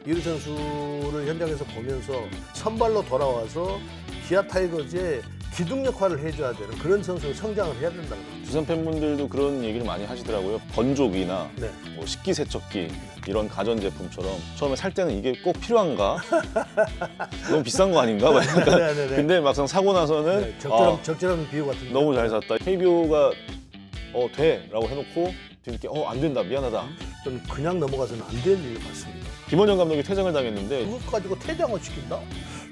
이루 선수를 현장에서 보면서 선발로 돌아와서 기아 타이거즈의 기둥 역할을 해줘야 되는 그런 선수로 성장을 해야 된다는 거죠. 두산 팬분들도 그런 얘기를 많이 하시더라고요. 건조기나 네. 뭐 식기세척기 이런 가전제품처럼 처음에 살 때는 이게 꼭 필요한가? 너무 비싼 거 아닌가? 막 약간. 네네네. 근데 막상 사고 나서는 네, 적절한 비유 같은데. 너무 잘 샀다. KBO가 돼 라고 해놓고 뒤늦게 안 된다 미안하다. 저는 그냥 넘어가서는 안 되는 일 같습니다. 김원영 감독이 퇴장을 당했는데 그것 가지고 퇴장을 시킨다?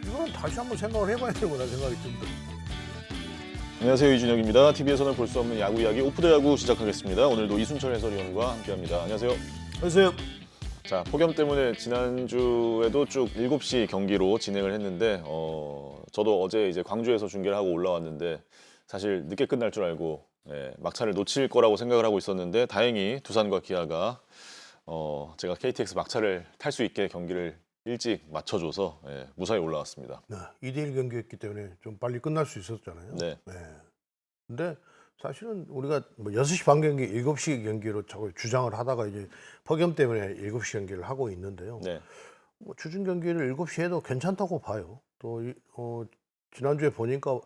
이거는 다시 한번 생각을 해봐야 되는 거라 생각이 듭니다. 안녕하세요, 이준혁입니다. TV에서는 볼 수 없는 야구 이야기 오프더 야구 시작하겠습니다. 오늘도 이순철 해설위원과 함께합니다. 안녕하세요. 안녕하세요. 자, 폭염 때문에 지난주에도 쭉 7시 경기로 진행을 했는데 저도 어제 이제 광주에서 중계를 하고 올라왔는데 사실 늦게 끝날 줄 알고 막차를 놓칠 거라고 생각을 하고 있었는데 다행히 두산과 기아가 제가 KTX 막차를 탈 수 있게 경기를 일찍 맞춰줘서 무사히 올라왔습니다. 네, 2대1 경기였기 때문에 좀 빨리 끝날 수 있었잖아요. 네. 근데 사실은 우리가 뭐 6시 반 경기, 7시 경기로 자꾸 주장을 하다가 이제 폭염 때문에 7시 경기를 하고 있는데요. 네. 뭐 주중 경기를 7시 해도 괜찮다고 봐요. 또 지난주에 보니까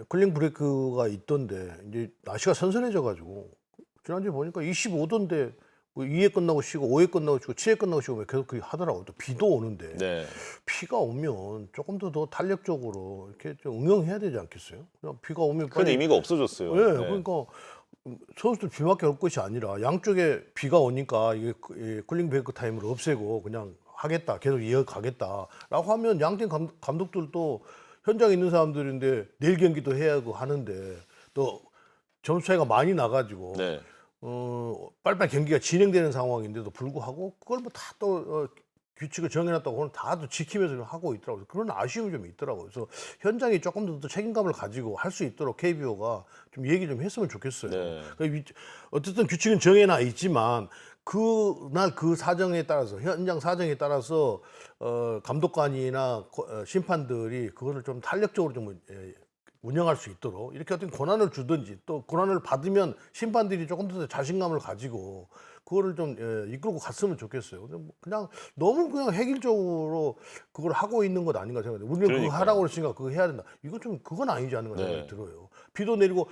쿨링 브레이크가 있던데 이제 날씨가 선선해져가지고 지난주에 보니까 25도인데 뭐 2회 끝나고 쉬고 5회 끝나고 쉬고 7회 끝나고 쉬고 계속 그렇게 하더라고요. 또 비도 오는데 네. 비가 오면 조금 더 탄력적으로 이렇게 좀 응용해야 되지 않겠어요? 그냥 비가 오면 큰 의미가 없어졌어요. 네, 그러니까 선수들 비밖에 올 것이 아니라 양쪽에 비가 오니까 이게 쿨링 브레이크 타임을 없애고 그냥 하겠다, 계속 이어가겠다라고 하면 양팀 감독들도 현장에 있는 사람들인데 내일 경기도 해야 하고 하는데 또 점수 차이가 많이 나가지고 네. 빨리빨리 경기가 진행되는 상황인데도 불구하고 그걸 뭐 다 또 규칙을 정해놨다고 그건 다 또 지키면서 하고 있더라고요. 그런 아쉬움이 좀 있더라고요. 그래서 현장이 조금 더 책임감을 가지고 할 수 있도록 KBO가 좀 얘기 좀 했으면 좋겠어요. 네. 그러니까 어쨌든 규칙은 정해놔 있지만 그날 그 사정에 따라서 현장 사정에 따라서 감독관이나 심판들이 그거를 좀 탄력적으로 좀 운영할 수 있도록 이렇게 어떤 권한을 주든지 또 권한을 받으면 심판들이 조금 더 자신감을 가지고 그거를 좀 이끌고 갔으면 좋겠어요. 근데 뭐 그냥 너무 그냥 획일적으로 그걸 하고 있는 것 아닌가 생각해요. 우리는 그거 그러니까요. 하라고 그랬으니까 그거 해야 된다. 이건 좀 그건 아니지 않는가 생각이 네. 들어요. 비도 내리고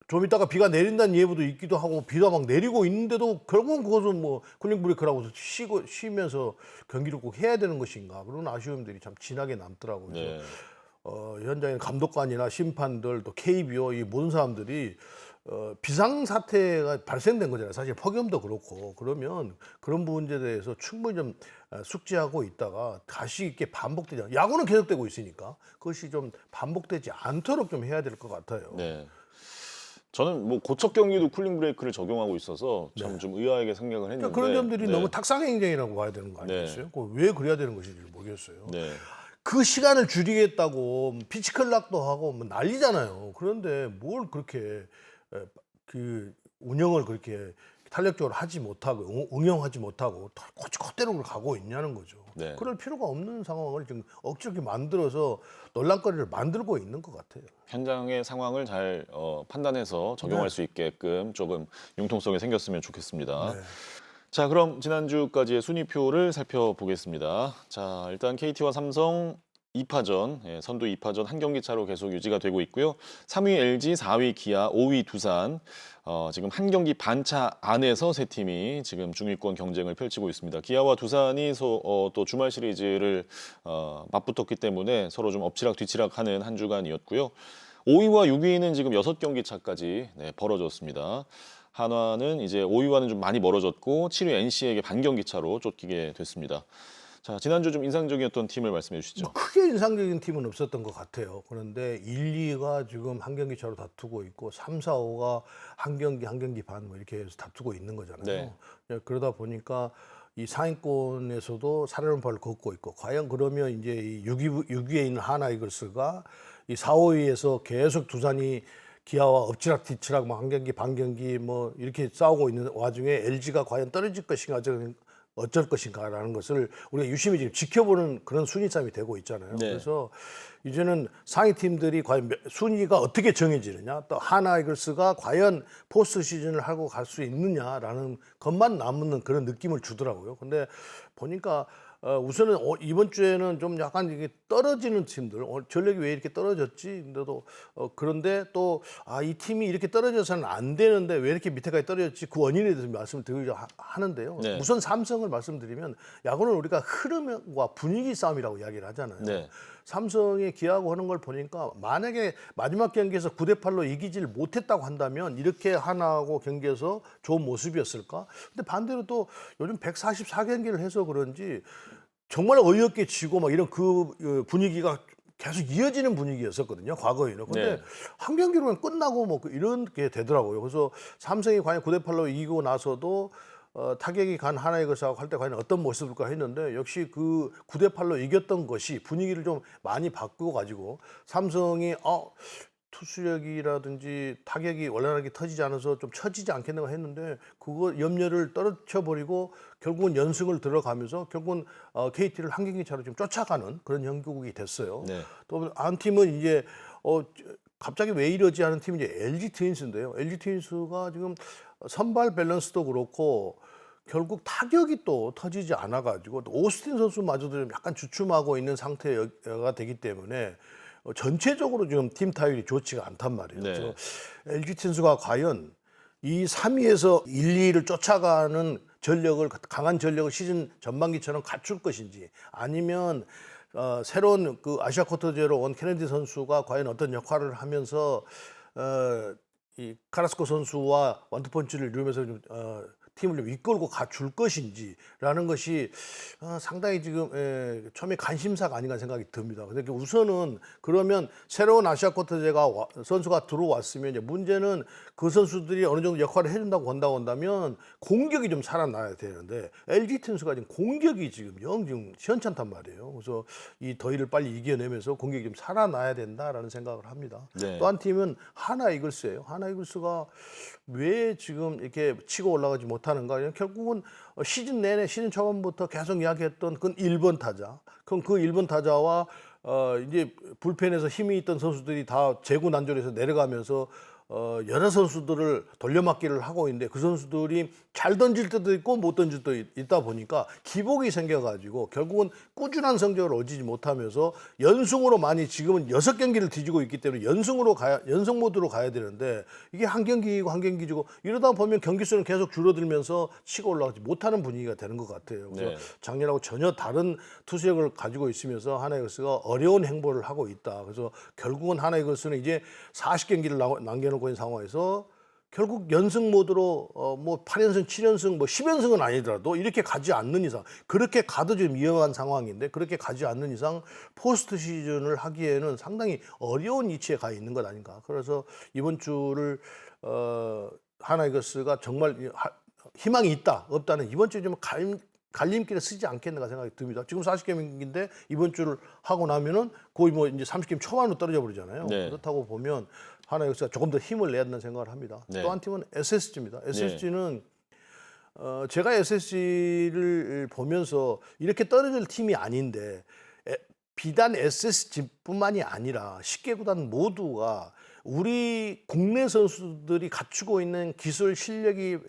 좀 이따가 비가 내린다는 예보도 있기도 하고 비가 막 내리고 있는데도 결국은 그것은 뭐 쿨링 브레이크라고 해서 쉬면서 경기를 꼭 해야 되는 것인가 그런 아쉬움들이 참 진하게 남더라고요. 그래서 네. 현장에 감독관이나 심판들 또 KBO 이 모든 사람들이 비상 사태가 발생된 거잖아요. 사실 폭염도 그렇고 그러면 그런 부분에 대해서 충분히 좀 숙지하고 있다가 다시 이렇게 반복되지 않 야구는 계속되고 있으니까 그것이 좀 반복되지 않도록 좀 해야 될 것 같아요. 네. 저는 뭐 고척 경기도 쿨링 브레이크를 적용하고 있어서 참 좀 의아하게 생각을 했는데 그러니까 그런 점들이 네. 너무 탁상행정이라고 봐야 되는 거 아니겠어요? 왜 그래야 되는 것인지 모르겠어요. 네. 그 시간을 줄이겠다고 피치 클락도 하고 뭐 난리잖아요. 그런데 뭘 그렇게 그 운영을 그렇게 탄력적으로 하지 못하고 응용하지 못하고 그대로 가고 있냐는 거죠. 네. 그럴 필요가 없는 상황을 지금 억지로 이렇게 만들어서 논란거리를 만들고 있는 것 같아요. 현장의 상황을 잘 판단해서 적용할 네. 수 있게끔 조금 융통성이 생겼으면 좋겠습니다. 네. 자, 그럼 지난주까지의 순위표를 살펴보겠습니다. 자, 일단 KT와 삼성 2파전, 선두 2파전 한 경기 차로 계속 유지가 되고 있고요. 3위 LG, 4위 기아, 5위 두산. 지금 한 경기 반차 안에서 세 팀이 지금 중위권 경쟁을 펼치고 있습니다. 기아와 두산이 또 주말 시리즈를 맞붙었기 때문에 서로 좀 엎치락 뒤치락하는 한 주간이었고요. 5위와 6위는 지금 6경기 차까지 벌어졌습니다. 한화는 이제 5위와는 좀 많이 멀어졌고 7위 NC에게 반경기 차로 쫓기게 됐습니다. 자, 지난주 좀 인상적이었던 팀을 말씀해 주시죠. 뭐 크게 인상적인 팀은 없었던 것 같아요. 그런데 1, 2가 지금 한 경기 차로 다투고 있고 3, 4, 5가 한 경기 반 뭐 이렇게 해서 다투고 있는 거잖아요. 네. 그러다 보니까 이 상위권에서도 살얼음파를 걷고 있고 과연 그러면 이제 이 6위에 있는 하나 이글스가 이 4, 5위에서 계속 두산이 기아와 엎치락뒤치락 뭐 한 경기 반 경기 뭐 이렇게 싸우고 있는 와중에 LG가 과연 떨어질 것인가 어쩔 것인가라는 것을 우리가 유심히 지금 지켜보는 그런 순위 싸움이 되고 있잖아요. 네. 그래서 이제는 상위 팀들이 과연 순위가 어떻게 정해지느냐, 또 하나 이글스가 과연 포스트 시즌을 하고 갈 수 있느냐라는 것만 남는 그런 느낌을 주더라고요. 근데 보니까 우선은 이번 주에는 좀 약간 이게 떨어지는 팀들, 전력이 왜 이렇게 떨어졌지? 근데도 그런데 또 이 팀이 이렇게 떨어져서는 안 되는데 왜 이렇게 밑에까지 떨어졌지? 그 원인에 대해서 말씀을 드리려 하는데요. 네. 우선 삼성을 말씀드리면 야구는 우리가 흐름과 분위기 싸움이라고 이야기를 하잖아요. 네. 삼성이 기아하고 하는 걸 보니까 만약에 마지막 경기에서 9대8로 이기질 못했다고 한다면 이렇게 하나하고 경기에서 좋은 모습이었을까? 근데 반대로 또 요즘 144경기를 해서 그런지 정말 어이없게 지고 막 이런 그 분위기가 계속 이어지는 분위기였었거든요. 과거에는. 근데 네. 한 경기로는 끝나고 뭐 이런 게 되더라고요. 그래서 삼성이 과연 9대8로 이기고 나서도 타격이 간 하나의 것하고 할 때 과연 어떤 모습일까 했는데 역시 그 9대8로 이겼던 것이 분위기를 좀 많이 바꾸고 가지고 삼성이 투수력이라든지 타격이 원활하게 터지지 않아서 좀 처지지 않겠는가 했는데 그거 염려를 떨어뜨려 버리고 결국은 연승을 들어가면서 결국은 KT를 한 경기 차로 좀 쫓아가는 그런 형국이 됐어요. 네. 또 한 팀은 이제 갑자기 왜 이러지 하는 팀이 이제 LG 트윈스인데요. LG 트윈스가 지금 선발 밸런스도 그렇고 결국 타격이 또 터지지 않아 가지고 또 오스틴 선수마저도 좀 약간 주춤하고 있는 상태가 되기 때문에 전체적으로 지금 팀 타율이 좋지가 않단 말이에요. 네. 그래서 LG 트윈스가 과연 이 3위에서 1, 2위를 쫓아가는 전력을 강한 전력을 시즌 전반기처럼 갖출 것인지 아니면 새로운 그 아시아 쿼터제로 온 케네디 선수가 과연 어떤 역할을 하면서 이 카라스코 선수와 원투펀치를 이루면서 좀 팀을 좀 이끌고 가줄 것인지라는 것이 상당히 지금 처음에 관심사가 아닌가 생각이 듭니다. 근데 우선은 그러면 새로운 아시아 쿼터제가 선수가 들어왔으면 이제 문제는 그 선수들이 어느 정도 역할을 해준다고 한다면 공격이 좀 살아나야 되는데 LG 트윈스가 지금 공격이 지금 지금 시원찮단 말이에요. 그래서 이 더위를 빨리 이겨내면서 공격이 좀 살아나야 된다라는 생각을 합니다. 네. 또 한 팀은 하나 이글스예요. 하나 이글스가 왜 지금 이렇게 치고 올라가지 못하는가? 결국은 시즌 내내 시즌 초반부터 계속 이야기했던 그 1번 타자. 그럼 그 1번 타자와 이제 불펜에서 힘이 있던 선수들이 다 재구난조해서 내려가면서 여러 선수들을 돌려막기를 하고 있는데 그 선수들이 잘 던질 때도 있고 못 던질 때도 있다 보니까 기복이 생겨가지고 결국은 꾸준한 성적을 얻지 못하면서 연승으로 많이 지금은 6경기를 뒤지고 있기 때문에 연승 모드로 가야 되는데 이게 한 경기이고 한 경기지고 이러다 보면 경기 수는 계속 줄어들면서 치고 올라가지 못하는 분위기가 되는 것 같아요. 그래서 네. 작년하고 전혀 다른 투수력을 가지고 있으면서 하나이글스가 어려운 행보를 하고 있다. 그래서 결국은 하나이글스는 이제 40경기를 남겨놓고 있는 상황에서 결국 연승 모드로 뭐 8연승, 7연승, 뭐 10연승은 아니더라도 이렇게 가지 않는 이상 그렇게 가도 좀 위험한 상황인데 그렇게 가지 않는 이상 포스트 시즌을 하기에는 상당히 어려운 위치에 가 있는 것 아닌가. 그래서 이번 주를 하나이글스가 정말 희망이 있다, 없다는 이번 주에 좀 갈림길에 쓰지 않겠는가 생각이 듭니다. 지금 40경기인데 이번 주를 하고 나면은 거의 뭐 이제 30경기 초반으로 떨어져 버리잖아요. 네. 그렇다고 보면 하나이글스가 조금 더 힘을 내야 된다는 생각을 합니다. 네. 또 한 팀은 SSG입니다. SSG는 제가 SSG를 보면서 이렇게 떨어질 팀이 아닌데 비단 SSG뿐만이 아니라 10개 구단 모두가 우리 국내 선수들이 갖추고 있는 기술 실력이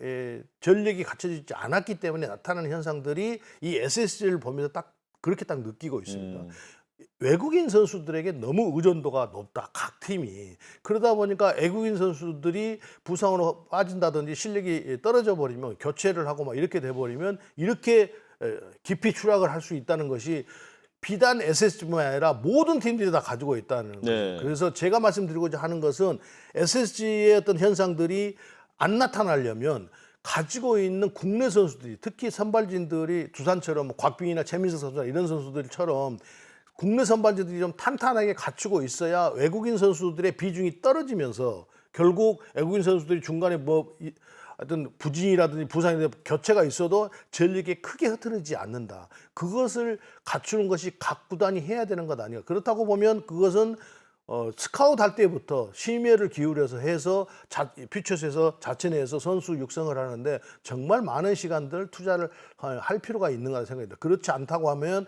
전력이 갖춰지지 않았기 때문에 나타나는 현상들이 이 SSG를 보면서 그렇게 딱 느끼고 있습니다. 외국인 선수들에게 너무 의존도가 높다. 각 팀이. 그러다 보니까 외국인 선수들이 부상으로 빠진다든지 실력이 떨어져 버리면 교체를 하고 막 이렇게 돼 버리면 이렇게 깊이 추락을 할 수 있다는 것이 비단 SSG뿐만 아니라 모든 팀들이 다 가지고 있다는 거죠. 네. 그래서 제가 말씀드리고자 하는 것은 SSG의 어떤 현상들이 안 나타나려면 가지고 있는 국내 선수들이 특히 선발진들이 두산처럼 곽빈이나 최민석 선수나 이런 선수들처럼 국내 선발진들이 좀 탄탄하게 갖추고 있어야 외국인 선수들의 비중이 떨어지면서 결국 외국인 선수들이 중간에 뭐 어떤 부진이라든지 부상이라든지 교체가 있어도 전력이 크게 흐트러지지 않는다. 그것을 갖추는 것이 각 구단이 해야 되는 것 아니야. 그렇다고 보면 그것은 스카우트 할 때부터 심혈을 기울여서 해서 퓨처스에서 자체 내에서 선수 육성을 하는데 정말 많은 시간들 투자를 할 필요가 있는 거라 생각합니다. 그렇지 않다고 하면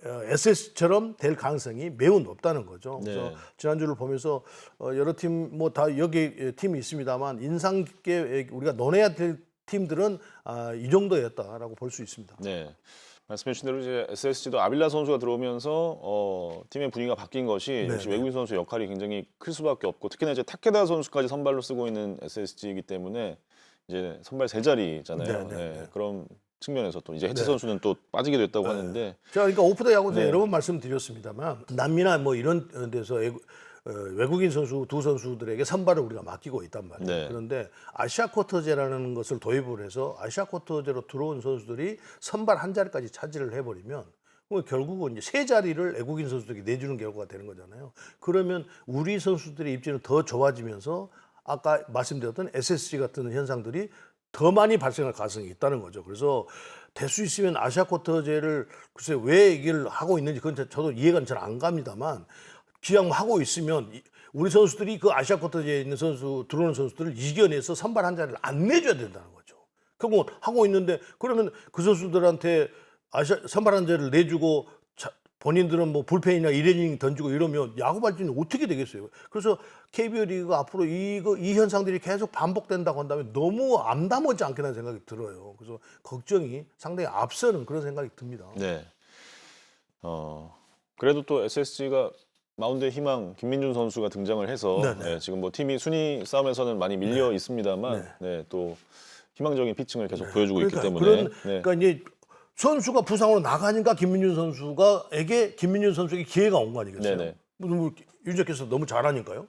SS처럼 될 가능성이 매우 높다는 거죠. 그래서 네. 지난주를 보면서 여러 팀 뭐 다 여기 팀이 있습니다만 인상 깊게 우리가 논해야 될 팀들은 이 정도였다라고 볼 수 있습니다. 네. 말씀해 주신 대로 이제 SSG도 아빌라 선수가 들어오면서 팀의 분위기가 바뀐 것이 역시 네. 외국인 선수 역할이 굉장히 클 수밖에 없고 특히나 이제 타케다 선수까지 선발로 쓰고 있는 SSG이기 때문에 이제 선발 세 자리잖아요. 네, 네. 그런 측면에서 또 이제 해체 네. 선수는 또 빠지게 됐다고 하는데 제가 그러니까 오프 더 야구에서 네. 여러 번 말씀드렸습니다만 남미나 뭐 이런 데서 외국인 선수 두 선수들에게 선발을 우리가 맡기고 있단 말이에요. 네. 그런데 아시아 쿼터제라는 것을 도입을 해서 아시아 쿼터제로 들어온 선수들이 선발 한 자리까지 차지를 해버리면 결국은 이제 세 자리를 외국인 선수들에게 내주는 결과가 되는 거잖아요. 그러면 우리 선수들의 입지는 더 좋아지면서 아까 말씀드렸던 SSG 같은 현상들이 더 많이 발생할 가능성이 있다는 거죠. 그래서 될 수 있으면 아시아 쿼터제를 글쎄 왜 이걸 하고 있는지 그건 저도 이해가 잘 안 갑니다만 기왕 하고 있으면 우리 선수들이 그 아시아 쿼터제에 있는 선수 들어오는 선수들을 이겨내서 선발 한 자리를 안 내줘야 된다는 거죠. 그럼 하고 있는데 그러면 그 선수들한테 아시아 선발 한 자리를 내주고 본인들은 뭐 불펜이나 1이닝 던지고 이러면 야구 발전이 어떻게 되겠어요? 그래서 KBO 리그가 앞으로 이 현상들이 계속 반복된다고 한다면 너무 암담하지 않겠다는 생각이 들어요. 그래서 걱정이 상당히 앞서는 그런 생각이 듭니다. 네. 그래도 또 SSG가 마운드의 희망 김민준 선수가 등장을 해서 네. 지금 뭐 팀이 순위 싸움에서는 많이 밀려 있습니다만 또 희망적인 피칭을 계속 보여주고 있기 때문에 그러니까 이제 선수가 부상으로 나가니까 김민준 선수에게 기회가 온 거 아니겠어요? 네네. 뭐 유재께서 너무 잘하니까요.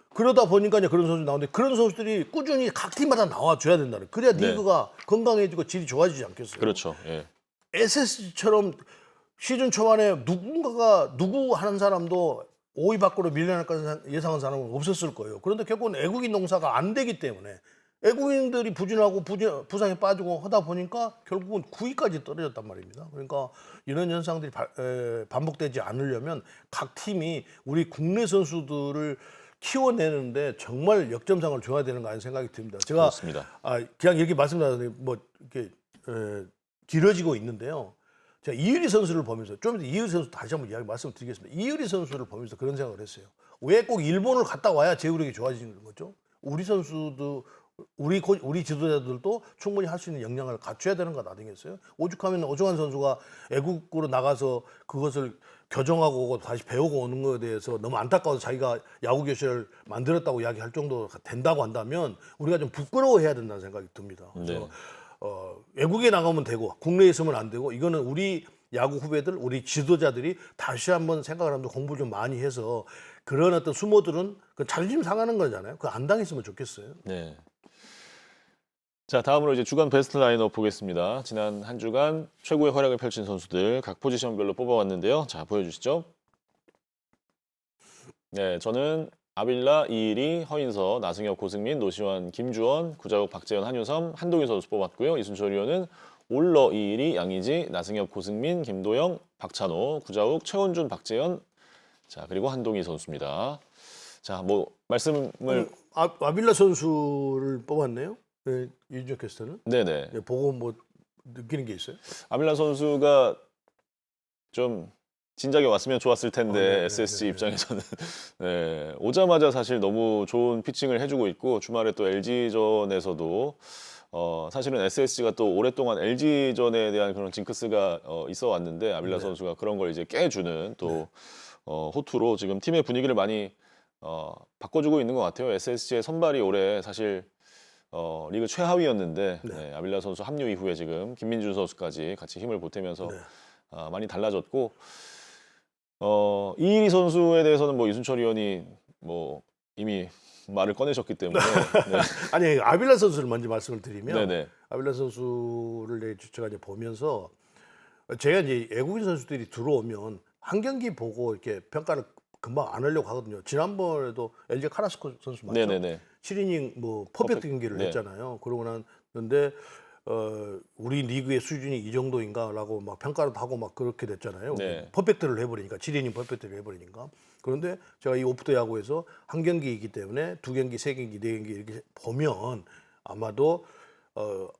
그러다 보니까 이제 그런 선수 나오는데 그런 선수들이 꾸준히 각 팀마다 나와줘야 된다는. 그래야 리그가 건강해지고 질이 좋아지지 않겠어요? 그렇죠. 예. SSG처럼 시즌 초반에 누구 하는 사람도 5위 밖으로 밀려날 것을 예상한 사람은 없었을 거예요. 그런데 결국은 외국인 농사가 안 되기 때문에 외국인들이 부진하고 부상에 빠지고 하다 보니까 결국은 9위까지 떨어졌단 말입니다. 그러니까 이런 현상들이 반복되지 않으려면 각 팀이 우리 국내 선수들을 키워내는데 정말 역점상을 줘야 되는 거 아닌 생각이 듭니다. 제가 그렇습니다. 그냥 이렇게 말씀드렸더니 뭐 이렇게 길어지고 있는데요. 제가 이의리 선수를 보면서 좀 이의리 선수 다시 한번 이야기 말씀드리겠습니다. 이의리 선수를 보면서 그런 생각을 했어요. 왜 꼭 일본을 갔다 와야 제구력이 좋아지는 거죠? 우리 선수도 우리 지도자들도 충분히 할 수 있는 역량을 갖춰야 되는 것 아니겠어요? 오죽하면 오종환 선수가 외국으로 나가서 그것을 교정하고 오고 다시 배우고 오는 것에 대해서 너무 안타까워서 자기가 야구 교실을 만들었다고 이야기할 정도가 된다고 한다면 우리가 좀 부끄러워해야 된다는 생각이 듭니다. 그래서 외국에 나가면 되고 국내에 있으면 안 되고 이거는 우리 야구 후배들, 우리 지도자들이 다시 한번 생각을 하면서 공부 좀 많이 해서 그런 어떤 수모들은 그 자존심 상하는 거잖아요. 그거 안 당했으면 좋겠어요. 네. 자, 다음으로 이제 주간 베스트 라인업 보겠습니다. 지난 한 주간 최고의 활약을 펼친 선수들 각 포지션별로 뽑아왔는데요. 자, 보여주시죠. 네, 저는 아빌라, 이일이, 허인서, 나승엽, 고승민, 노시환, 김주원, 구자욱, 박재현, 한유섬, 한동희 선수 뽑았고요. 이순철 위원은 올러, 이일이, 양의지, 나승엽, 고승민, 김도영, 박찬호, 구자욱, 최원준, 박재현, 자 그리고 한동희 선수입니다. 자, 뭐 말씀을 아빌라 선수를 뽑았네요. 네, 이준혁 캐스터는. 네네. 네, 보고 뭐 느끼는 게 있어요? 아빌라 선수가 좀 진작에 왔으면 좋았을 텐데 SSG 입장에서는 네, 오자마자 사실 너무 좋은 피칭을 해주고 있고 주말에 또 LG전에서도 사실은 SSG가 또 오랫동안 LG전에 대한 그런 징크스가 있어 왔는데 아빌라 선수가 그런 걸 이제 깨주는 또 호투로 지금 팀의 분위기를 많이 바꿔주고 있는 것 같아요. SSG의 선발이 올해 사실 리그 최하위였는데 아빌라 선수 합류 이후에 지금 김민준 선수까지 같이 힘을 보태면서 많이 달라졌고 이일이 선수에 대해서는 뭐 이순철 위원이 뭐 이미 말을 꺼내셨기 때문에 아니 아빌라 선수를 먼저 말씀을 드리면 네네. 아빌라 선수를 제가 이제 보면서 제가 이제 외국인 선수들이 들어오면 한 경기 보고 이렇게 평가를 금방 안 하려고 하거든요. 지난번에도 LG 카라스코 선수 맞죠? 네네네. 7이닝 뭐 퍼펙트 경기를 했잖아요. 그러고 났는데 우리 리그의 수준이 이 정도인가라고 막 평가를 하고 막 그렇게 됐잖아요. 퍼펙트를 해버리니까 7이닝 퍼펙트를 해버리니까. 그런데 제가 이 오프더 야구에서 한 경기이기 때문에 두 경기, 세 경기, 네 경기 이렇게 보면 아마도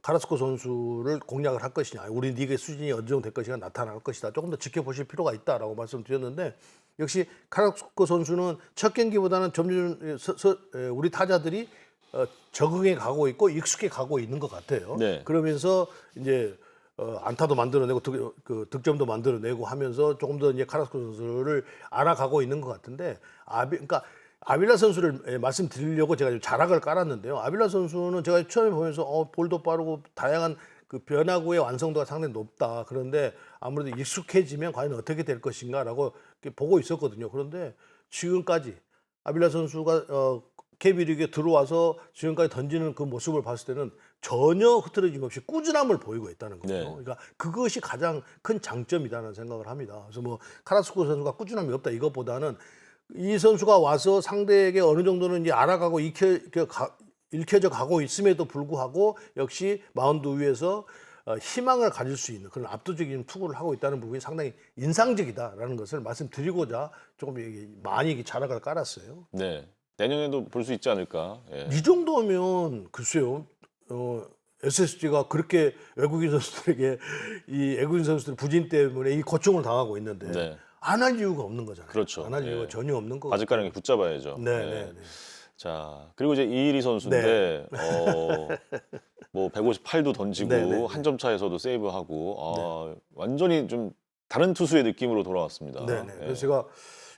카라스코 선수를 공략을 할 것이냐, 우리 리그의 수준이 어느 정도 될 것이냐 나타날 것이다. 조금 더 지켜보실 필요가 있다라고 말씀드렸는데 역시 카라스코 선수는 첫 경기보다는 점점 우리 타자들이 적응해 가고 있고 익숙해 가고 있는 것 같아요. 네. 그러면서 이제 안타도 만들어내고 득점도 만들어내고 하면서 조금 더 이제 카라스코 선수를 알아가고 있는 것 같은데 그러니까 아빌라 선수를 말씀드리려고 제가 좀 자락을 깔았는데요. 아빌라 선수는 제가 처음에 보면서 볼도 빠르고 다양한 그 변화구의 완성도가 상당히 높다. 그런데 아무래도 익숙해지면 과연 어떻게 될 것인가라고 이렇게 보고 있었거든요. 그런데 지금까지 아빌라 선수가 KB리그에 들어와서 지금까지 던지는 그 모습을 봤을 때는 전혀 흐트러짐 없이 꾸준함을 보이고 있다는 거죠. 네. 그러니까 그것이 가장 큰 장점이라는 생각을 합니다. 그래서 뭐 카라스코 선수가 꾸준함이 없다 이것보다는 이 선수가 와서 상대에게 어느 정도는 이제 알아가고 읽혀져 가고 있음에도 불구하고 역시 마운드 위에서 희망을 가질 수 있는 그런 압도적인 투구를 하고 있다는 부분이 상당히 인상적이다라는 것을 말씀드리고자 조금 많이 자락을 깔았어요. 네. 내년에도 볼 수 있지 않을까. 예. 이 정도면 글쎄요. SSG가 그렇게 외국인 선수들에게 이 외국인 선수들 부진 때문에 이 고충을 당하고 있는데 네. 안 할 이유가 없는 거잖아요. 그렇죠. 안 할 이유가 예. 전혀 없는 거고. 바지가랑이 붙잡아야죠. 네, 예. 네, 네. 자, 그리고 이제 이일이 선수인데 뭐 158도 던지고 네, 네, 네. 한 점 차에서도 세이브하고 완전히 좀 다른 투수의 느낌으로 돌아왔습니다. 네네. 예. 그래서 제가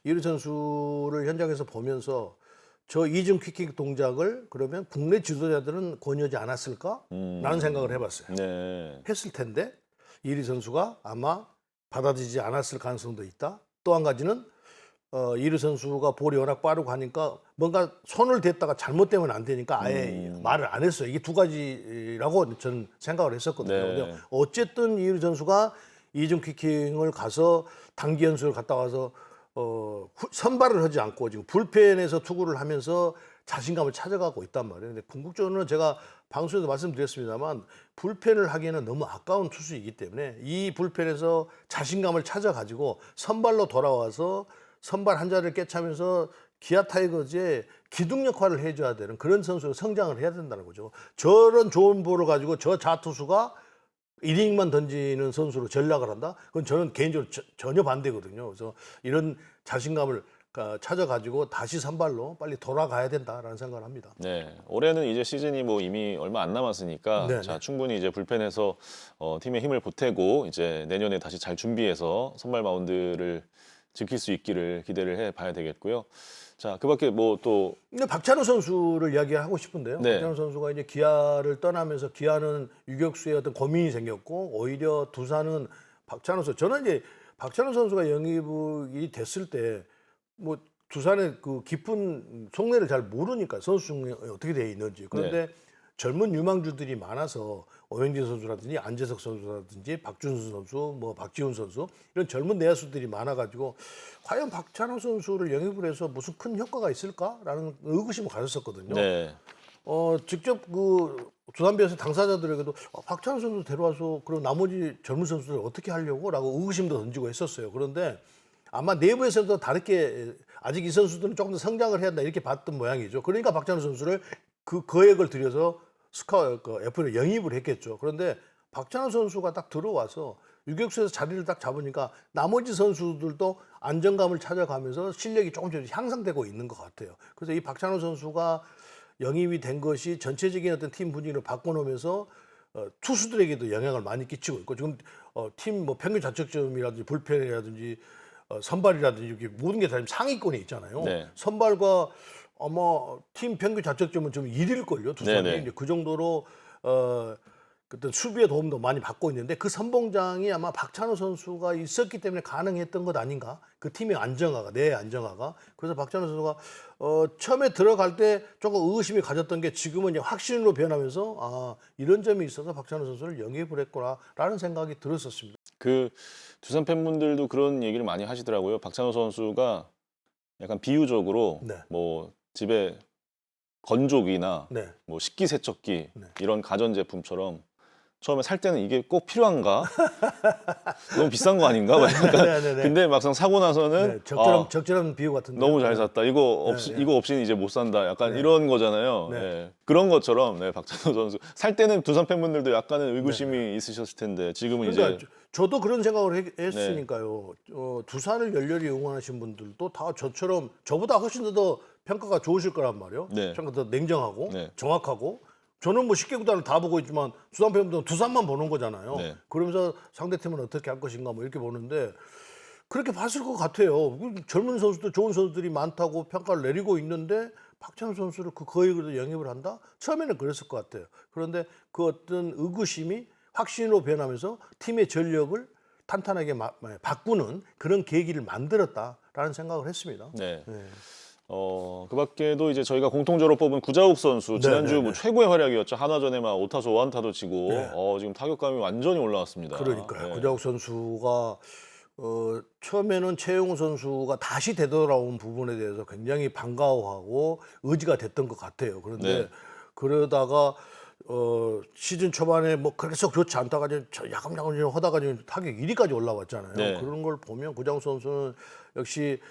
이르 선수를 현장에서 보면서 저 이중 킥킥 동작을 그러면 국내 지도자들은 권유하지 않았을까? 라는 생각을 해봤어요. 네. 했을 텐데 이리 선수가 아마 받아들이지 않았을 가능성도 있다. 또 한 가지는 이리 선수가 볼이 워낙 빠르고 하니까 뭔가 손을 댔다가 잘못되면 안 되니까 아예 말을 안 했어요. 이게 두 가지라고 저는 생각을 했었거든요. 네. 근데 어쨌든 이리 선수가 이중 킥킹을 가서 단기 연수를 갔다 와서 선발을 하지 않고 지금 불펜에서 투구를 하면서 자신감을 찾아가고 있단 말이에요. 근데 궁극적으로는 제가 방송에서 말씀드렸습니다만 불펜을 하기에는 너무 아까운 투수이기 때문에 이 불펜에서 자신감을 찾아가지고 선발로 돌아와서 선발 한 자리를 깨차면서 기아 타이거즈의 기둥 역할을 해줘야 되는 그런 선수로 성장을 해야 된다는 거죠. 저런 좋은 볼을 가지고 저 자투수가 이닝만 던지는 선수로 전락을 한다? 그건 저는 개인적으로 전혀 반대거든요. 그래서 이런 자신감을 찾아가지고 다시 선발로 빨리 돌아가야 된다라는 생각을 합니다. 네, 올해는 이제 시즌이 뭐 이미 얼마 안 남았으니까 네네. 자 충분히 이제 불펜에서 팀의 힘을 보태고 이제 내년에 다시 잘 준비해서 선발 마운드를 지킬 수 있기를 기대를 해봐야 되겠고요. 자, 그밖에 뭐 또 근데 박찬호 선수를 이야기하고 싶은데요. 네. 박찬호 선수가 이제 기아를 떠나면서 기아는 유격수에 어떤 고민이 생겼고 오히려 두산은 박찬호 선수. 저는 이제 박찬호 선수가 영입이 됐을 때 뭐 두산의 그 깊은 속내를 잘 모르니까 선수 중에 어떻게 돼 있는지. 그런데 젊은 유망주들이 많아서 오영진 선수라든지 안재석 선수라든지 박준수 선수, 뭐 박지훈 선수 이런 젊은 내야수들이 많아가지고 과연 박찬호 선수를 영입을 해서 무슨 큰 효과가 있을까라는 의구심을 가졌었거든요. 네, 직접 그 두산베어스 당사자들에게도 박찬호 선수 데려와서 그럼 나머지 젊은 선수들 어떻게 하려고라고 의구심도 던지고 했었어요. 그런데 아마 내부에서도 다르게 아직 이 선수들은 조금 더 성장을 해야 한다 이렇게 봤던 모양이죠. 그러니까 박찬호 선수를 그 거액을 들여서 FA로 영입을 했겠죠. 그런데 박찬호 선수가 딱 들어와서 유격수에서 자리를 딱 잡으니까 나머지 선수들도 안정감을 찾아가면서 실력이 조금씩 향상되고 있는 것 같아요. 그래서 이 박찬호 선수가 영입이 된 것이 전체적인 어떤 팀 분위기를 바꿔놓으면서 투수들에게도 영향을 많이 끼치고 있고 지금 팀 뭐 평균 자책점이라든지 불펜이라든지 선발이라든지 이렇게 모든 게 다 상위권에 있잖아요. 네. 선발과 아마 팀 평균 자책점은 좀 1위일걸요. 두산이 네네. 이제 그 정도로 어떤 수비의 도움도 많이 받고 있는데 그 선봉장이 아마 박찬호 선수가 있었기 때문에 가능했던 것 아닌가? 그 팀의 안정화가 내 안정화가 그래서 박찬호 선수가 처음에 들어갈 때 조금 의구심이 가졌던 게 지금은 이제 확신으로 변하면서 이런 점이 있어서 박찬호 선수를 영입을 했구나라는 생각이 들었었습니다. 그 두산 팬분들도 그런 얘기를 많이 하시더라고요. 박찬호 선수가 약간 비유적으로 네. 뭐 집에 건조기나 네. 뭐 식기세척기 네. 이런 가전제품처럼 처음에 살 때는 이게 꼭 필요한가? 너무 비싼 거 아닌가? 막 약간 네네네. 근데 막상 사고 나서는 네, 적절한 비유 같은데. 너무 잘 샀다. 이거 없이는 이제 못 산다. 약간 이런 거잖아요. 네. 예. 그런 것처럼 박찬호 선수 살 때는 두산 팬분들도 약간은 의구심이 있으셨을 텐데 지금은 그러니까 이제 저도 그런 생각을 했으니까요. 두산을 열렬히 응원하신 분들도 다 저처럼 저보다 훨씬 더 평가가 좋으실 거란 말이에요. 네. 평가 더 냉정하고 네. 정확하고. 저는 뭐 10개 구단을 다 보고 있지만 두산 팬분들은 두산만 보는 거잖아요. 네. 그러면서 상대팀은 어떻게 할 것인가 뭐 이렇게 보는데 그렇게 봤을 것 같아요. 젊은 선수들, 좋은 선수들이 많다고 평가를 내리고 있는데 박찬호 선수를 거의 그래도 영입을 한다? 처음에는 그랬을 것 같아요. 그런데 그 어떤 의구심이 확신으로 변하면서 팀의 전력을 탄탄하게 바꾸는 그런 계기를 만들었다라는 생각을 했습니다. 네. 네. 그 밖에도 이제 저희가 공통적으로 뽑은 구자욱 선수 지난주 네, 뭐 네. 최고의 활약이었죠. 한화전에 막 5타수 5안타도 치고 네. 지금 타격감이 완전히 올라왔습니다. 그러니까요. 네. 구자욱 선수가 처음에는 최용우 선수가 다시 되돌아온 부분에 대해서 굉장히 반가워하고 의지가 됐던 것 같아요. 그런데 네. 그러다가 시즌 초반에 뭐 그렇게 썩 좋지 않다가 이제 야금야금 하다가 지금 타격 1위까지 올라왔잖아요. 네. 그런 걸 보면 구자욱 선수는 역시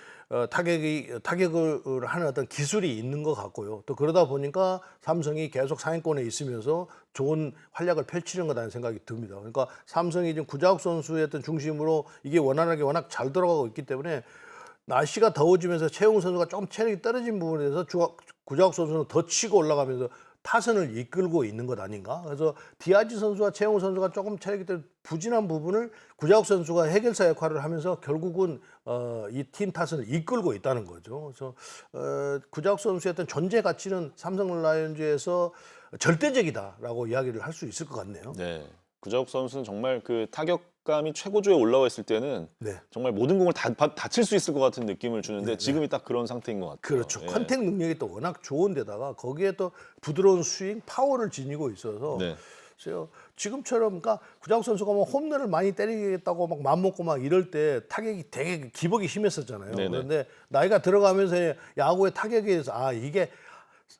타격을 하는 어떤 기술이 있는 것 같고요. 또 그러다 보니까 삼성이 계속 상위권에 있으면서 좋은 활약을 펼치는 거라는 생각이 듭니다. 그러니까 삼성이 지금 구자욱 선수의 어떤 중심으로 이게 원활하게 워낙 잘 들어가고 있기 때문에 날씨가 더워지면서 최용우 선수가 좀 체력이 떨어진 부분에 대해서 구자욱 선수는 더 치고 올라가면서 타선을 이끌고 있는 것 아닌가? 그래서 디아지 선수와 최용우 선수가 조금 체력이 부진한 부분을 구자욱 선수가 해결사 역할을 하면서 결국은 이 팀 타선을 이끌고 있다는 거죠. 그래서 구자욱 선수의 어떤 존재 가치는 삼성 라이온즈에서 절대적이다라고 이야기를 할 수 있을 것 같네요. 네. 구자욱 선수는 정말 그 타격감이 최고조에 올라와 있을 때는 네. 정말 모든 공을 다 칠 수 있을 것 같은 느낌을 주는데 지금이 딱 그런 상태인 것 같아요. 그렇죠. 예. 컨택 능력이 또 워낙 좋은데다가 거기에 또 부드러운 스윙, 파워를 지니고 있어서 네. 그래서 지금처럼 그러니까 구자욱 선수가 뭐 홈런을 많이 때리겠다고 막 맘먹고 막 이럴 때 타격이 되게 기복이 심했었잖아요. 네네. 그런데 나이가 들어가면서 야구의 타격에 대해서 이게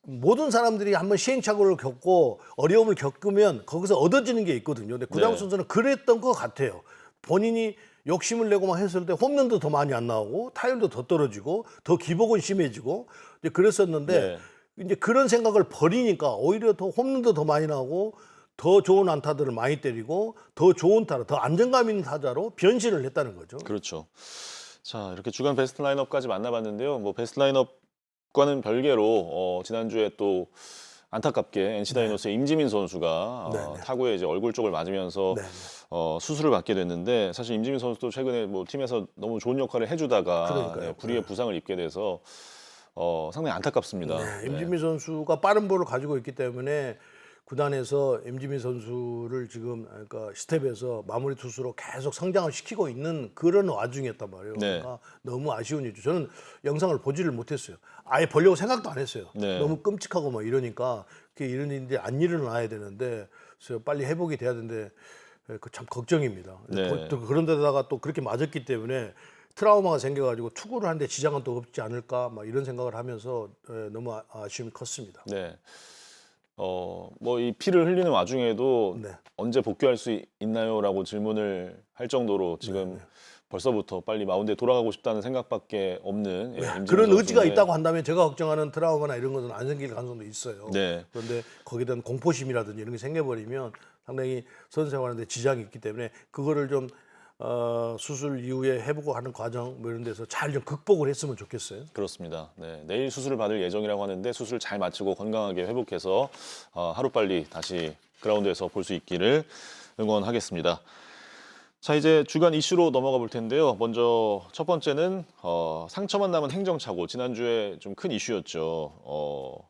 모든 사람들이 한번 시행착오를 겪고 어려움을 겪으면 거기서 얻어지는 게 있거든요. 근데 구자욱 네. 선수는 그랬던 것 같아요. 본인이 욕심을 내고 막 했을 때 홈런도 더 많이 안 나오고 타율도 더 떨어지고 더 기복은 심해지고 이제 그랬었는데 이제 그런 생각을 버리니까 오히려 더 홈런도 더 많이 나오고 더 좋은 안타들을 많이 때리고 더 좋은 타자, 더 안정감 있는 타자로 변신을 했다는 거죠. 그렇죠. 자, 이렇게 주간 베스트 라인업까지 만나봤는데요. 뭐 베스트 라인업과는 별개로 지난주에 또 안타깝게 NC 다이노스의 임지민 선수가 네네. 타구에 이제 얼굴 쪽을 맞으면서 네네. 수술을 받게 됐는데 사실 임지민 선수도 최근에 뭐 팀에서 너무 좋은 역할을 해주다가 그러니까요. 불의의 부상을 입게 돼서 상당히 안타깝습니다. 네, 임지민 선수가 빠른 볼을 가지고 있기 때문에 구단에서 임지민 선수를 지금 그러니까 스텝에서 마무리 투수로 계속 성장을 시키고 있는 그런 와중이었단 말이에요. 네. 그러니까 너무 아쉬운 일이죠. 저는 영상을 보지를 못했어요. 아예 보려고 생각도 안 했어요. 네. 너무 끔찍하고 막 이러니까 그게 이런 일인데 안 일어나야 되는데 그래서 빨리 회복이 돼야 되는데 참 걱정입니다. 네. 또 그런 데다가 또 그렇게 맞았기 때문에 트라우마가 생겨가지고 투구를 하는데 지장은 또 없지 않을까 막 이런 생각을 하면서 너무 아쉬움이 컸습니다. 네. 뭐 이 피를 흘리는 와중에도 네. 언제 복귀할 수 있나요라고 질문을 할 정도로 지금 벌써부터 빨리 마운드에 돌아가고 싶다는 생각밖에 없는 임지민 그런 의지가 선수인데 있다고 한다면 제가 걱정하는 트라우마나 이런 것은 안 생길 가능성도 있어요. 네. 그런데 거기에 대한 공포심이라든지 이런 게 생겨버리면 상당히 선수 생활하는데 지장이 있기 때문에 그거를 좀 수술 이후에 회복하는 과정 뭐 이런 데서 잘 좀 극복을 했으면 좋겠어요. 그렇습니다. 네, 내일 수술을 받을 예정이라고 하는데 수술 잘 마치고 건강하게 회복해서 하루빨리 다시 그라운드에서 볼 수 있기를 응원하겠습니다. 자, 이제 주간 이슈로 넘어가 볼 텐데요. 먼저 첫 번째는 상처만 남은 행정착오. 지난주에 좀 큰 이슈였죠.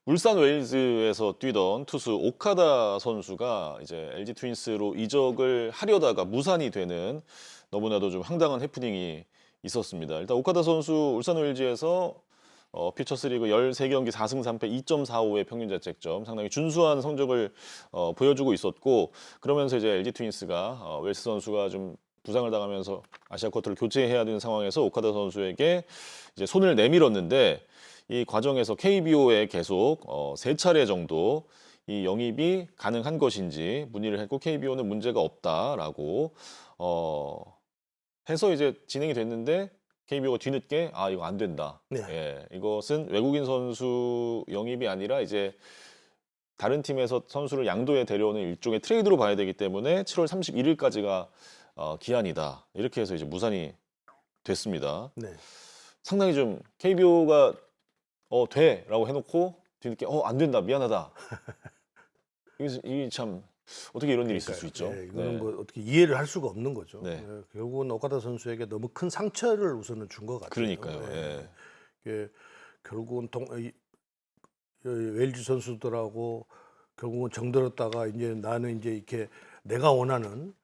울산 웨일즈에서 뛰던 투수 오카다 선수가 이제 LG 트윈스로 이적을 하려다가 무산이 되는 너무나도 좀 황당한 해프닝이 있었습니다. 일단 오카다 선수 울산 웨일즈에서 퓨처스리그 13경기 4승 3패 2.45의 평균 자책점 상당히 준수한 성적을 보여주고 있었고 그러면서 이제 LG 트윈스가 웰스 선수가 좀 부상을 당하면서 아시아 쿼터를 교체해야 되는 상황에서 오카다 선수에게 이제 손을 내밀었는데 이 과정에서 KBO에 계속 3차례 정도 이 영입이 가능한 것인지 문의를 했고 KBO는 문제가 없다라고 해서 이제 진행이 됐는데 KBO가 뒤늦게 이거 안 된다. 네. 예, 이것은 외국인 선수 영입이 아니라 이제 다른 팀에서 선수를 양도해 데려오는 일종의 트레이드로 봐야 되기 때문에 7월 31일까지가 기한이다. 이렇게 해서 이제 무산이 됐습니다. 네. 상당히 좀 KBO가 돼라고 해놓고 뒤늦게 안 된다 미안하다. 이게 참 어떻게 이런 일이 있을 수 있죠. 네, 이거는 네. 뭐 어떻게 이해를 할 수가 없는 거죠. 네. 결국은 오카다 선수에게 너무 큰 상처를 우선은 준 것 같아요. 그러니까요. 예. 이게 결국은 LG 선수들하고 결국은 정들었다가 이제 나는 이제 이렇게 내가 원하는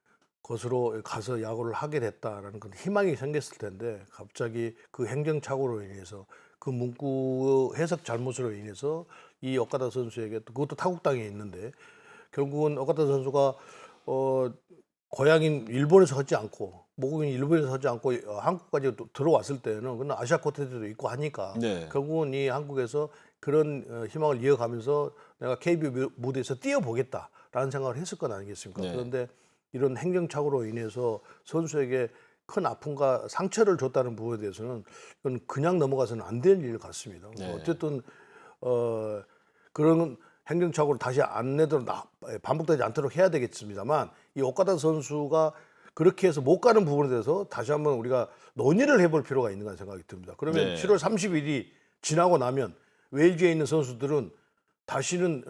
것으로 가서 야구를 하게 됐다라는 그런 희망이 생겼을 텐데 갑자기 그 행정착오로 인해서 그 문구 해석 잘못으로 인해서 이 오카다 선수에게 그것도 타국 땅에 있는데 결국은 오카다 선수가 고향인 일본에서 하지 않고 모국인 일본에서 하지 않고 한국까지 들어왔을 때는 그는 아시아 쿼테도 있고 하니까 네. 결국은 이 한국에서 그런 희망을 이어가면서 내가 KBO 무대에서 뛰어보겠다라는 생각을 했을 건 아니겠습니까? 네. 그런데 이런 행정착오로 인해서 선수에게 큰 아픔과 상처를 줬다는 부분에 대해서는 이건 그냥 넘어가서는 안 되는 일 같습니다. 네. 어쨌든 그런 행정착오를 다시 안 내도록 반복되지 않도록 해야 되겠습니다만 이 오카다 선수가 그렇게 해서 못 가는 부분에 대해서 다시 한번 우리가 논의를 해볼 필요가 있는 생각이 듭니다. 그러면 네. 7월 30일이 지나고 나면 웨일즈에 있는 선수들은 다시는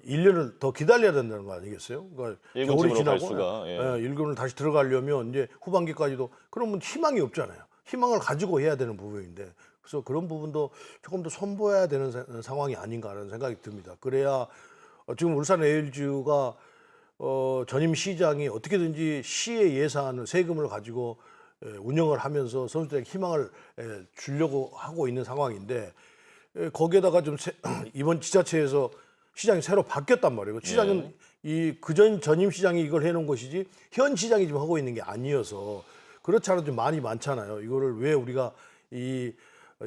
1년을 더 기다려야 된다는 거 아니겠어요? 그러니까 일본 겨울이 팀으로 갈 지나고 수가, 예. 일본을 다시 들어가려면 이제 후반기까지도 그러면 희망이 없잖아요. 희망을 가지고 해야 되는 부분인데 그래서 그런 부분도 조금 더 손보여야 되는 상황이 아닌가라는 생각이 듭니다. 그래야 지금 울산 LG가 전임 시장이 어떻게든지 시의 예산을 세금을 가지고 운영을 하면서 선수들에게 희망을 주려고 하고 있는 상황인데 거기에다가 좀 이번 지자체에서 시장이 새로 바뀌었단 말이에요. 시장은 이 그전 전임 시장이 이걸 해놓은 것이지 현 시장이 지금 하고 있는 게 아니어서 그렇지 않아도 좀 많이 많잖아요. 이거를 왜 우리가 이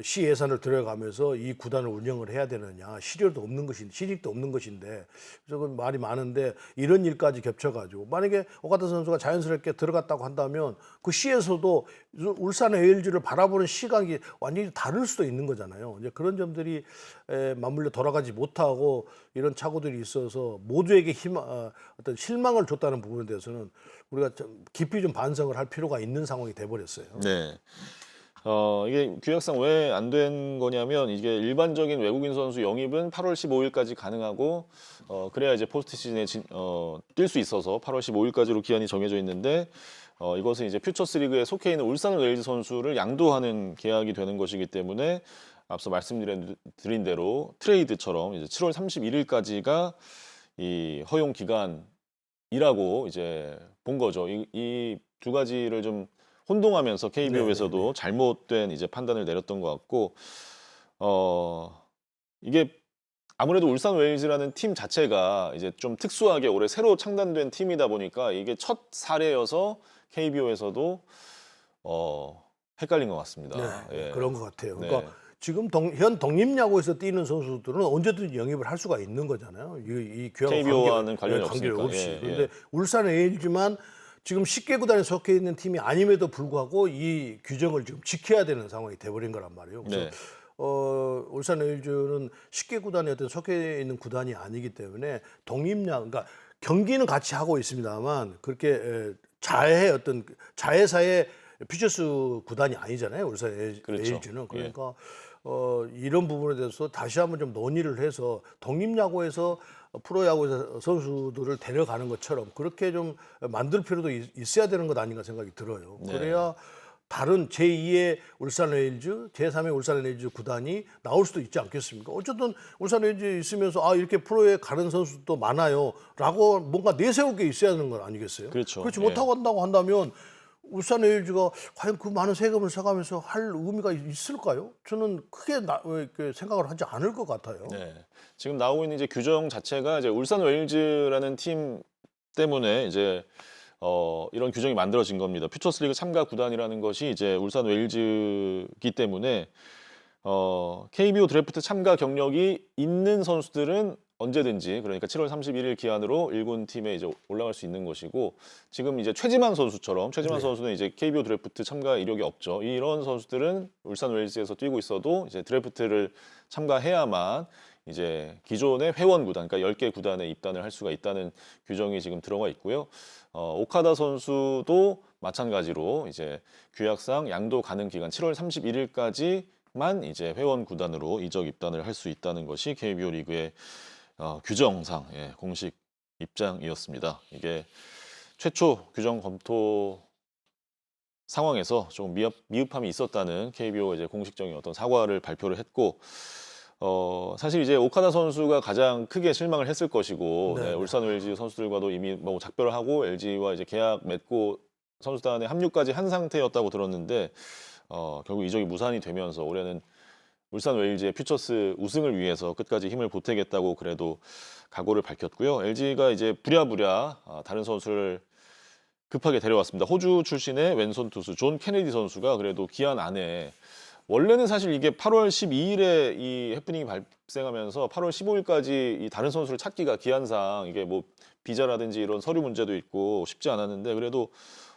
시 예산을 들여가면서 이 구단을 운영을 해야 되느냐. 실효도 없는 것인데, 실익도 없는 것인데, 그래서 그 말이 많은데 이런 일까지 겹쳐가지고 만약에 오카다 선수가 자연스럽게 들어갔다고 한다면 그 시에서도 울산 LG를 바라보는 시각이 완전히 다를 수도 있는 거잖아요. 이제 그런 점들이 맞물려 돌아가지 못하고 이런 착오들이 있어서 모두에게 어떤 실망을 줬다는 부분에 대해서는 우리가 좀 깊이 좀 반성을 할 필요가 있는 상황이 돼버렸어요. 네. 이게 규약상 왜 안 된 거냐면 이게 일반적인 외국인 선수 영입은 8월 15일까지 가능하고 그래야 이제 포스트 시즌에 뛸 수 있어서 8월 15일까지로 기한이 정해져 있는데 이것은 이제 퓨처스 리그에 속해 있는 울산 웨일즈 선수를 양도하는 계약이 되는 것이기 때문에 앞서 말씀드린 대로 트레이드처럼 이제 7월 31일까지가 이 허용 기간이라고 이제 본 거죠. 이 두 가지를 좀 혼동하면서 KBO에서도 잘못된 이제 판단을 내렸던 것 같고, 이게 아무래도 울산 웨일즈라는 팀 자체가 이제 좀 특수하게 올해 새로 창단된 팀이다 보니까 이게 첫 사례여서 KBO에서도 헷갈린 것 같습니다. 네, 예. 그런 것 같아요. 네. 그러니까 지금 현 독립야구에서 뛰는 선수들은 언제든지 영입을 할 수가 있는 거잖아요. 이 규약과 KBO와는 관련이 관계가 없으니까. 없이. 예, 예. 그런데 울산 LG만 지금 10개 구단에 속해 있는 팀이 아님에도 불구하고 이 규정을 지금 지켜야 되는 상황이 돼버린 거란 말이에요. 그래서 네. 울산 LG는 10개 구단에 어떤 속해 있는 구단이 아니기 때문에 그러니까 경기는 같이 하고 있습니다만 그렇게 자회사의 퓨처스 구단이 아니잖아요. 울산 그렇죠. LG는. 그러니까 이런 부분에 대해서 다시 한번 좀 논의를 해서 독립야구에서 프로야구에서 선수들을 데려가는 것처럼 그렇게 좀 만들 필요도 있어야 되는 것 아닌가 생각이 들어요. 네. 그래야 다른 제2의 울산 레일즈, 제3의 울산 레일즈 구단이 나올 수도 있지 않겠습니까? 어쨌든 울산 레일즈 있으면서 이렇게 프로에 가는 선수도 많아요라고 뭔가 내세울 게 있어야 하는 건 아니겠어요? 그렇죠. 그렇지 예. 못하고 한다고 한다면 울산 레일즈가 과연 그 많은 세금을 써가면서 할 의미가 있을까요? 저는 크게 이렇게 생각을 하지 않을 것 같아요. 네. 지금 나오고 있는 이제 규정 자체가 이제 울산 웨일즈라는 팀 때문에 이제 이런 규정이 만들어진 겁니다. 퓨처스리그 참가 구단이라는 것이 이제 울산 웨일즈이기 때문에 KBO 드래프트 참가 경력이 있는 선수들은 언제든지 그러니까 7월 31일 기한으로 1군 팀에 이제 올라갈 수 있는 것이고 지금 이제 최지만 선수처럼 최지만 네. 선수는 이제 KBO 드래프트 참가 이력이 없죠. 이런 선수들은 울산 웰즈에서 뛰고 있어도 이제 드래프트를 참가해야만 이제 기존의 회원 구단, 그러니까 10개 구단에 입단을 할 수가 있다는 규정이 지금 들어가 있고요. 오카다 선수도 마찬가지로 이제 규약상 양도 가능 기간 7월 31일까지만 이제 회원 구단으로 이적 입단을 할 수 있다는 것이 KBO 리그의 규정상 공식 입장이었습니다. 이게 최초 규정 검토 상황에서 조금 미흡함이 있었다는 KBO 이제 공식적인 어떤 사과를 발표를 했고 사실 이제 오카다 선수가 가장 크게 실망을 했을 것이고 네, 네. 울산 LG 선수들과도 이미 뭐 작별을 하고 LG와 이제 계약 맺고 선수단에 합류까지 한 상태였다고 들었는데 결국 이적이 무산이 되면서 올해는 울산 웰즈의 퓨처스 우승을 위해서 끝까지 힘을 보태겠다고 그래도 각오를 밝혔고요. LG가 이제 부랴부랴 다른 선수를 급하게 데려왔습니다. 호주 출신의 왼손 투수 존 케네디 선수가 그래도 기한 안에 원래는 사실 이게 8월 12일에 이 해프닝이 발생하면서 8월 15일까지 이 다른 선수를 찾기가 기한상 이게 뭐 비자라든지 이런 서류 문제도 있고 쉽지 않았는데 그래도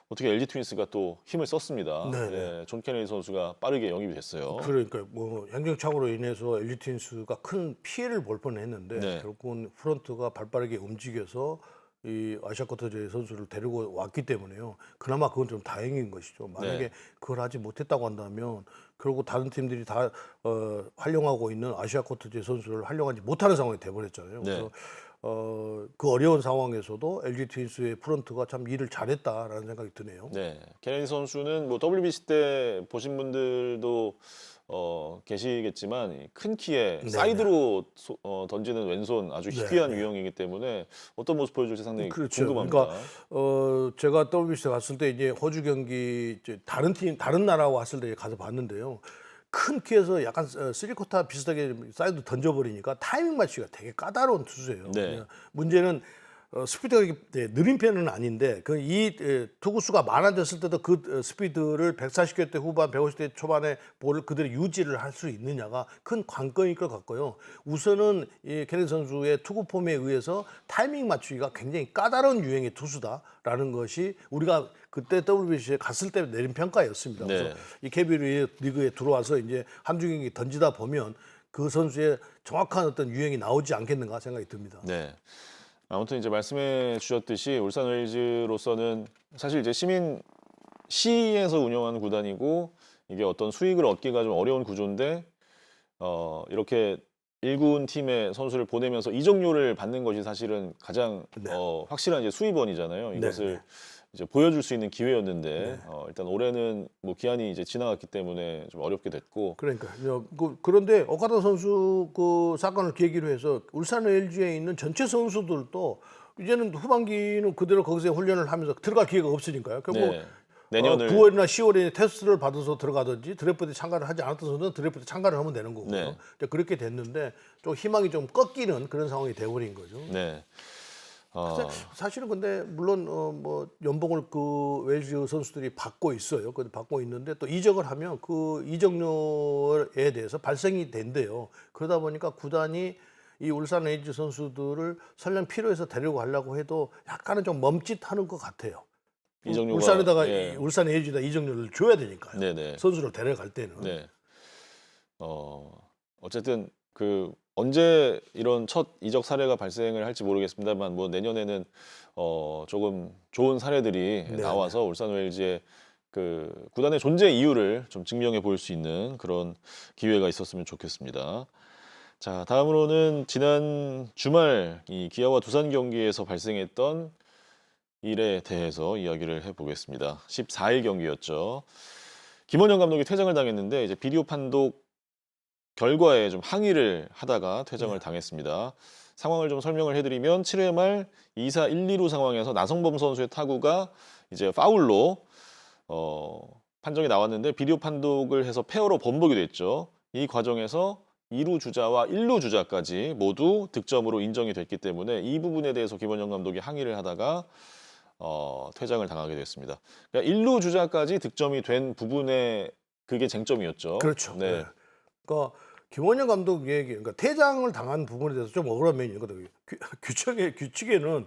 어떻게 LG 트윈스가 또 힘을 썼습니다. 네, 네, 존 케네디 선수가 빠르게 영입이 됐어요. 그러니까 뭐 행정착오로 인해서 LG 트윈스가 큰 피해를 볼 뻔했는데 네. 결국은 프런트가 발빠르게 움직여서 이 아시아쿼터제 선수를 데리고 왔기 때문에요. 그나마 그건 좀 다행인 것이죠. 만약에 네. 그걸 하지 못했다고 한다면 결국 다른 팀들이 다 활용하고 있는 아시아쿼터제 선수를 활용하지 못하는 상황이 돼버렸잖아요. 네. 그래서 그 어려운 상황에서도 LG 트윈스의 프런트가 참 일을 잘했다라는 생각이 드네요. 네, 케네디 선수는 뭐 WBC 때 보신 분들도 계시겠지만 큰 키에 네, 사이드로 던지는 왼손 아주 네, 희귀한 네. 유형이기 때문에 어떤 모습 보여줄지 상당히 그렇죠. 궁금합니다. 그러니까 제가 WBC 갔을 때 이제 호주 경기 이제 다른 나라 왔을 때 가서 봤는데요. 큰 키에서 약간 쓰리쿼터 비슷하게 사이드 던져버리니까 타이밍 맞추기가 되게 까다로운 투수예요. 네. 그냥 문제는 스피드가 이렇게 느린 편은 아닌데 이 투구수가 많아졌을 때도 그 스피드를 140km 후반, 150km 초반에 볼을 그대로 유지를 할 수 있느냐가 큰 관건일 것 같고요. 우선은 이 케네디 선수의 투구 폼에 의해서 타이밍 맞추기가 굉장히 까다로운 유형의 투수다라는 것이 우리가 그때 WBC에 갔을 때 내린 평가였습니다. 네. 그래서 이 KBO 리그에 들어와서 이제 한두 경기 던지다 보면 그 선수의 정확한 어떤 유형이 나오지 않겠는가 생각이 듭니다. 네. 아무튼 이제 말씀해 주셨듯이 울산 웰즈로서는 사실 이제 시에서 운영하는 구단이고 이게 어떤 수익을 얻기가 좀 어려운 구조인데 이렇게 1군 팀의 선수를 보내면서 이적료를 받는 것이 사실은 가장 네. 확실한 이제 수입원이잖아요. 이것을 네. 이제 보여줄 수 있는 기회였는데 네. 일단 올해는 뭐 기한이 이제 지나갔기 때문에 좀 어렵게 됐고 그러니까 그런데 오카다 선수 그 사건을 계기로 해서 울산 LG에 있는 전체 선수들도 이제는 후반기는 그대로 거기서 훈련을 하면서 들어갈 기회가 없으니까요. 결국 네. 내년을 9월이나 10월에 테스트를 받아서 들어가든지 드래프트에 참가를 하지 않았던 선수는 드래프트 참가를 하면 되는 거고요. 네. 이제 그렇게 됐는데 좀 희망이 좀 꺾이는 그런 상황이 돼버린 거죠. 네. 사실은 근데 물론 뭐 연봉을 그 웰즈 선수들이 받고 있어요. 근데 받고 있는데 또 이적을 하면 그 이적료에 대해서 발생이 된대요. 그러다 보니까 구단이 이 울산 웰즈 선수들을 설령 필요해서 데리고 가려고 해도 약간은 좀 멈칫하는 것 같아요. 이적료가 울산에다가 예. 울산 웰즈에다 이적료를 줘야 되니까요. 네네. 선수를 데려갈 때는. 네. 어쨌든 그 언제 이런 첫 이적 사례가 발생을 할지 모르겠습니다만 뭐 내년에는 조금 좋은 사례들이 네. 나와서 울산 웰즈의 그 구단의 존재 이유를 좀 증명해 볼 수 있는 그런 기회가 있었으면 좋겠습니다. 자, 다음으로는 지난 주말 이 기아와 두산 경기에서 발생했던 일에 대해서 이야기를 해보겠습니다. 14일 경기였죠. 김원영 감독이 퇴장을 당했는데 이제 비디오 판독 결과에 좀 항의를 하다가 퇴장을 당했습니다. 상황을 좀 설명을 해드리면 7회 말 2사 1, 2루 상황에서 나성범 선수의 타구가 이제 파울로 판정이 나왔는데 비디오 판독을 해서 페어로 번복이 됐죠. 이 과정에서 2루 주자와 1루 주자까지 모두 득점으로 인정이 됐기 때문에 이 부분에 대해서 김원영 감독이 항의를 하다가 퇴장을 당하게 됐습니다. 그러니까 1루 주자까지 득점이 된 부분에 그게 쟁점이었죠. 그렇죠. 네. 네. 그러니까 김원영 감독 얘기, 그러니까 퇴장을 당한 부분에 대해서 좀 억울한 면이 있거든요. 규칙에는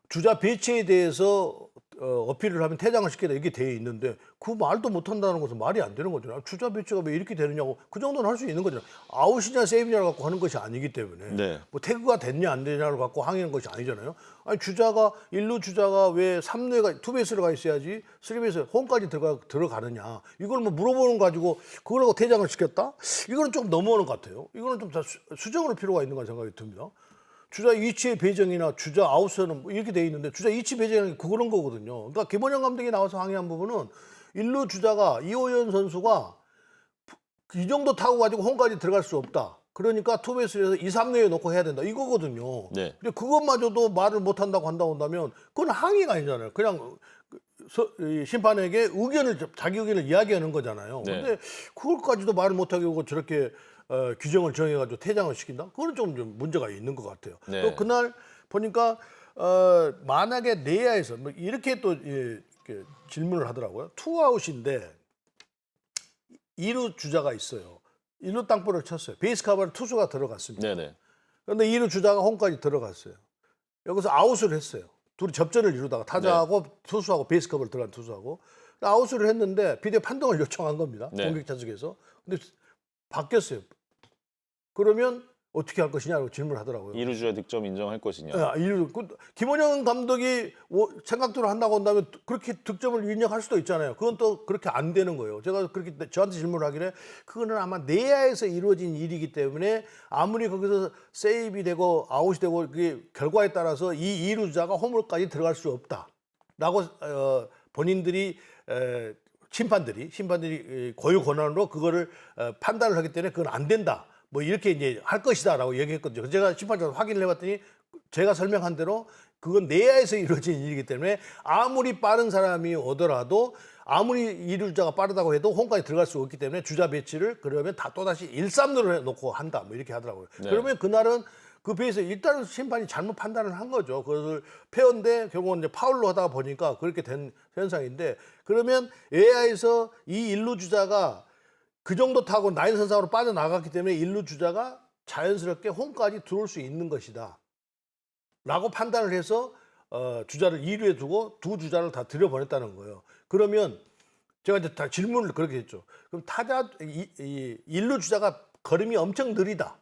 주자 배치에 대해서 어필을 하면 퇴장을 시켜야 이게 돼 있는데 그 말도 못 한다는 것은 말이 안 되는 거잖아요. 주자 배치가 왜 이렇게 되느냐고 그 정도는 할 수 있는 거잖아요. 아웃이냐 세이브냐를 갖고 하는 것이 아니기 때문에 네. 뭐 태그가 됐냐 안 되냐를 갖고 항의하는 것이 아니잖아요. 아니 주자가 일루 주자가 왜 3루에 투베이스로 가 있어야지 3베이스 홈까지 들어가느냐 이걸 뭐 물어보는 거 가지고 그거라고 퇴장을 시켰다? 이거는 좀 넘어오는 것 같아요. 이거는 좀 다 수정할 필요가 있는 거 생각이 듭니다. 주자 위치의 배정이나 주자 아웃은 뭐 이렇게 돼 있는데 주자 위치 배정이 그런 거거든요. 그러니까 김원영 감독이 나와서 항의한 부분은 일루 주자가 이호연 선수가 이 정도 타고 가지고 홈까지 들어갈 수 없다. 그러니까 투베이스에서 2, 3루에 놓고 해야 된다. 이거거든요. 네. 근데 그것마저도 말을 못 한다고 한다면 그건 항의가 아니잖아요. 그냥 이 심판에게 자기 의견을 이야기하는 거잖아요. 네. 근데 그걸까지도 말을 못 하게 하고 저렇게 규정을 정해가지고 퇴장을 시킨다? 그건 좀 문제가 있는 것 같아요. 네. 또 그날 보니까 만약에 내야에서 뭐 이렇게 또 이렇게 질문을 하더라고요. 투아웃인데 2루 주자가 있어요. 1루 땅볼을 쳤어요. 베이스 커버를 투수가 들어갔습니다. 네네. 그런데 2루 주자가 홈까지 들어갔어요. 여기서 아웃을 했어요. 둘이 접전을 이루다가 타자하고 투수하고 베이스 커버를 들어간 투수하고 아웃을 했는데 비디오 판정을 요청한 겁니다. 네. 공격자 측에서. 근데 바뀌었어요. 그러면 어떻게 할 것이냐고 질문하더라고요. 2루 주자 득점 인정할 것이냐. 김원영 감독이 생각대로 한다고 한다면 그렇게 득점을 인정할 수도 있잖아요. 그건 또 그렇게 안 되는 거예요. 제가 그렇게 저한테 질문을 하길래 그거는 아마 내야에서 이루어진 일이기 때문에 아무리 거기서 세이브이 되고 아웃이 되고 그게 결과에 따라서 이 2루자가 홈을까지 들어갈 수 없다라고 본인들이 심판들이 고유 권한으로 그거를 판단을 하기 때문에 그건 안 된다. 뭐 이렇게 이제 할 것이다라고 얘기했거든요. 제가 심판장에서 확인을 해봤더니 제가 설명한 대로 그건 내야에서 이루어진 일이기 때문에 아무리 빠른 사람이 오더라도 아무리 이루자가 빠르다고 해도 홈까지 들어갈 수 없기 때문에 주자 배치를 그러면 다 또다시 1, 3루를 해놓고 한다. 뭐 이렇게 하더라고요. 네. 그러면 그날은 그 베이스 일단은 심판이 잘못 판단을 한 거죠. 그것을 페어인데 결국은 이제 파울로 하다 보니까 그렇게 된 현상인데 그러면 외야에서 이 1루 주자가 그 정도 타고 나인 선상으로 빠져나갔기 때문에 1루 주자가 자연스럽게 홈까지 들어올 수 있는 것이다. 라고 판단을 해서 주자를 2루에 두고 두 주자를 다 들여보냈다는 거예요. 그러면 제가 이제 다 질문을 그렇게 했죠. 그럼 타자 1루 주자가 걸음이 엄청 느리다.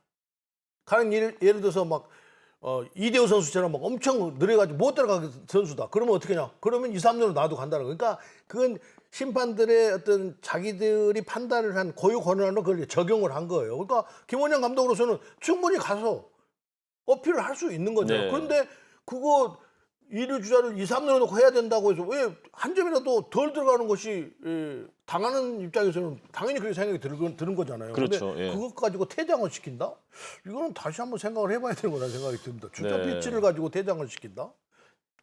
예를 들어서 막 이대호 선수처럼 막 엄청 느려가지고 못 들어가는 선수다. 그러면 어떻게 하냐? 그러면 2, 3루로 놔도 간다는 거예요. 그러니까 그건 심판들의 어떤 자기들이 판단을 한 고유 권한으로 그걸 적용을 한 거예요. 그러니까 김원영 감독으로서는 충분히 가서 어필을 할 수 있는 거죠. 네. 그런데 그거 2루 주자를 2, 3루로 놓고 해야 된다고 해서 왜 한 점이라도 덜 들어가는 것이 당하는 입장에서는 당연히 그렇게 생각이 드는 거잖아요. 그렇죠. 근데 예. 그것 가지고 퇴장을 시킨다? 이거는 다시 한번 생각을 해봐야 되는 거라는 생각이 듭니다. 주자 네. 배치를 가지고 퇴장을 시킨다?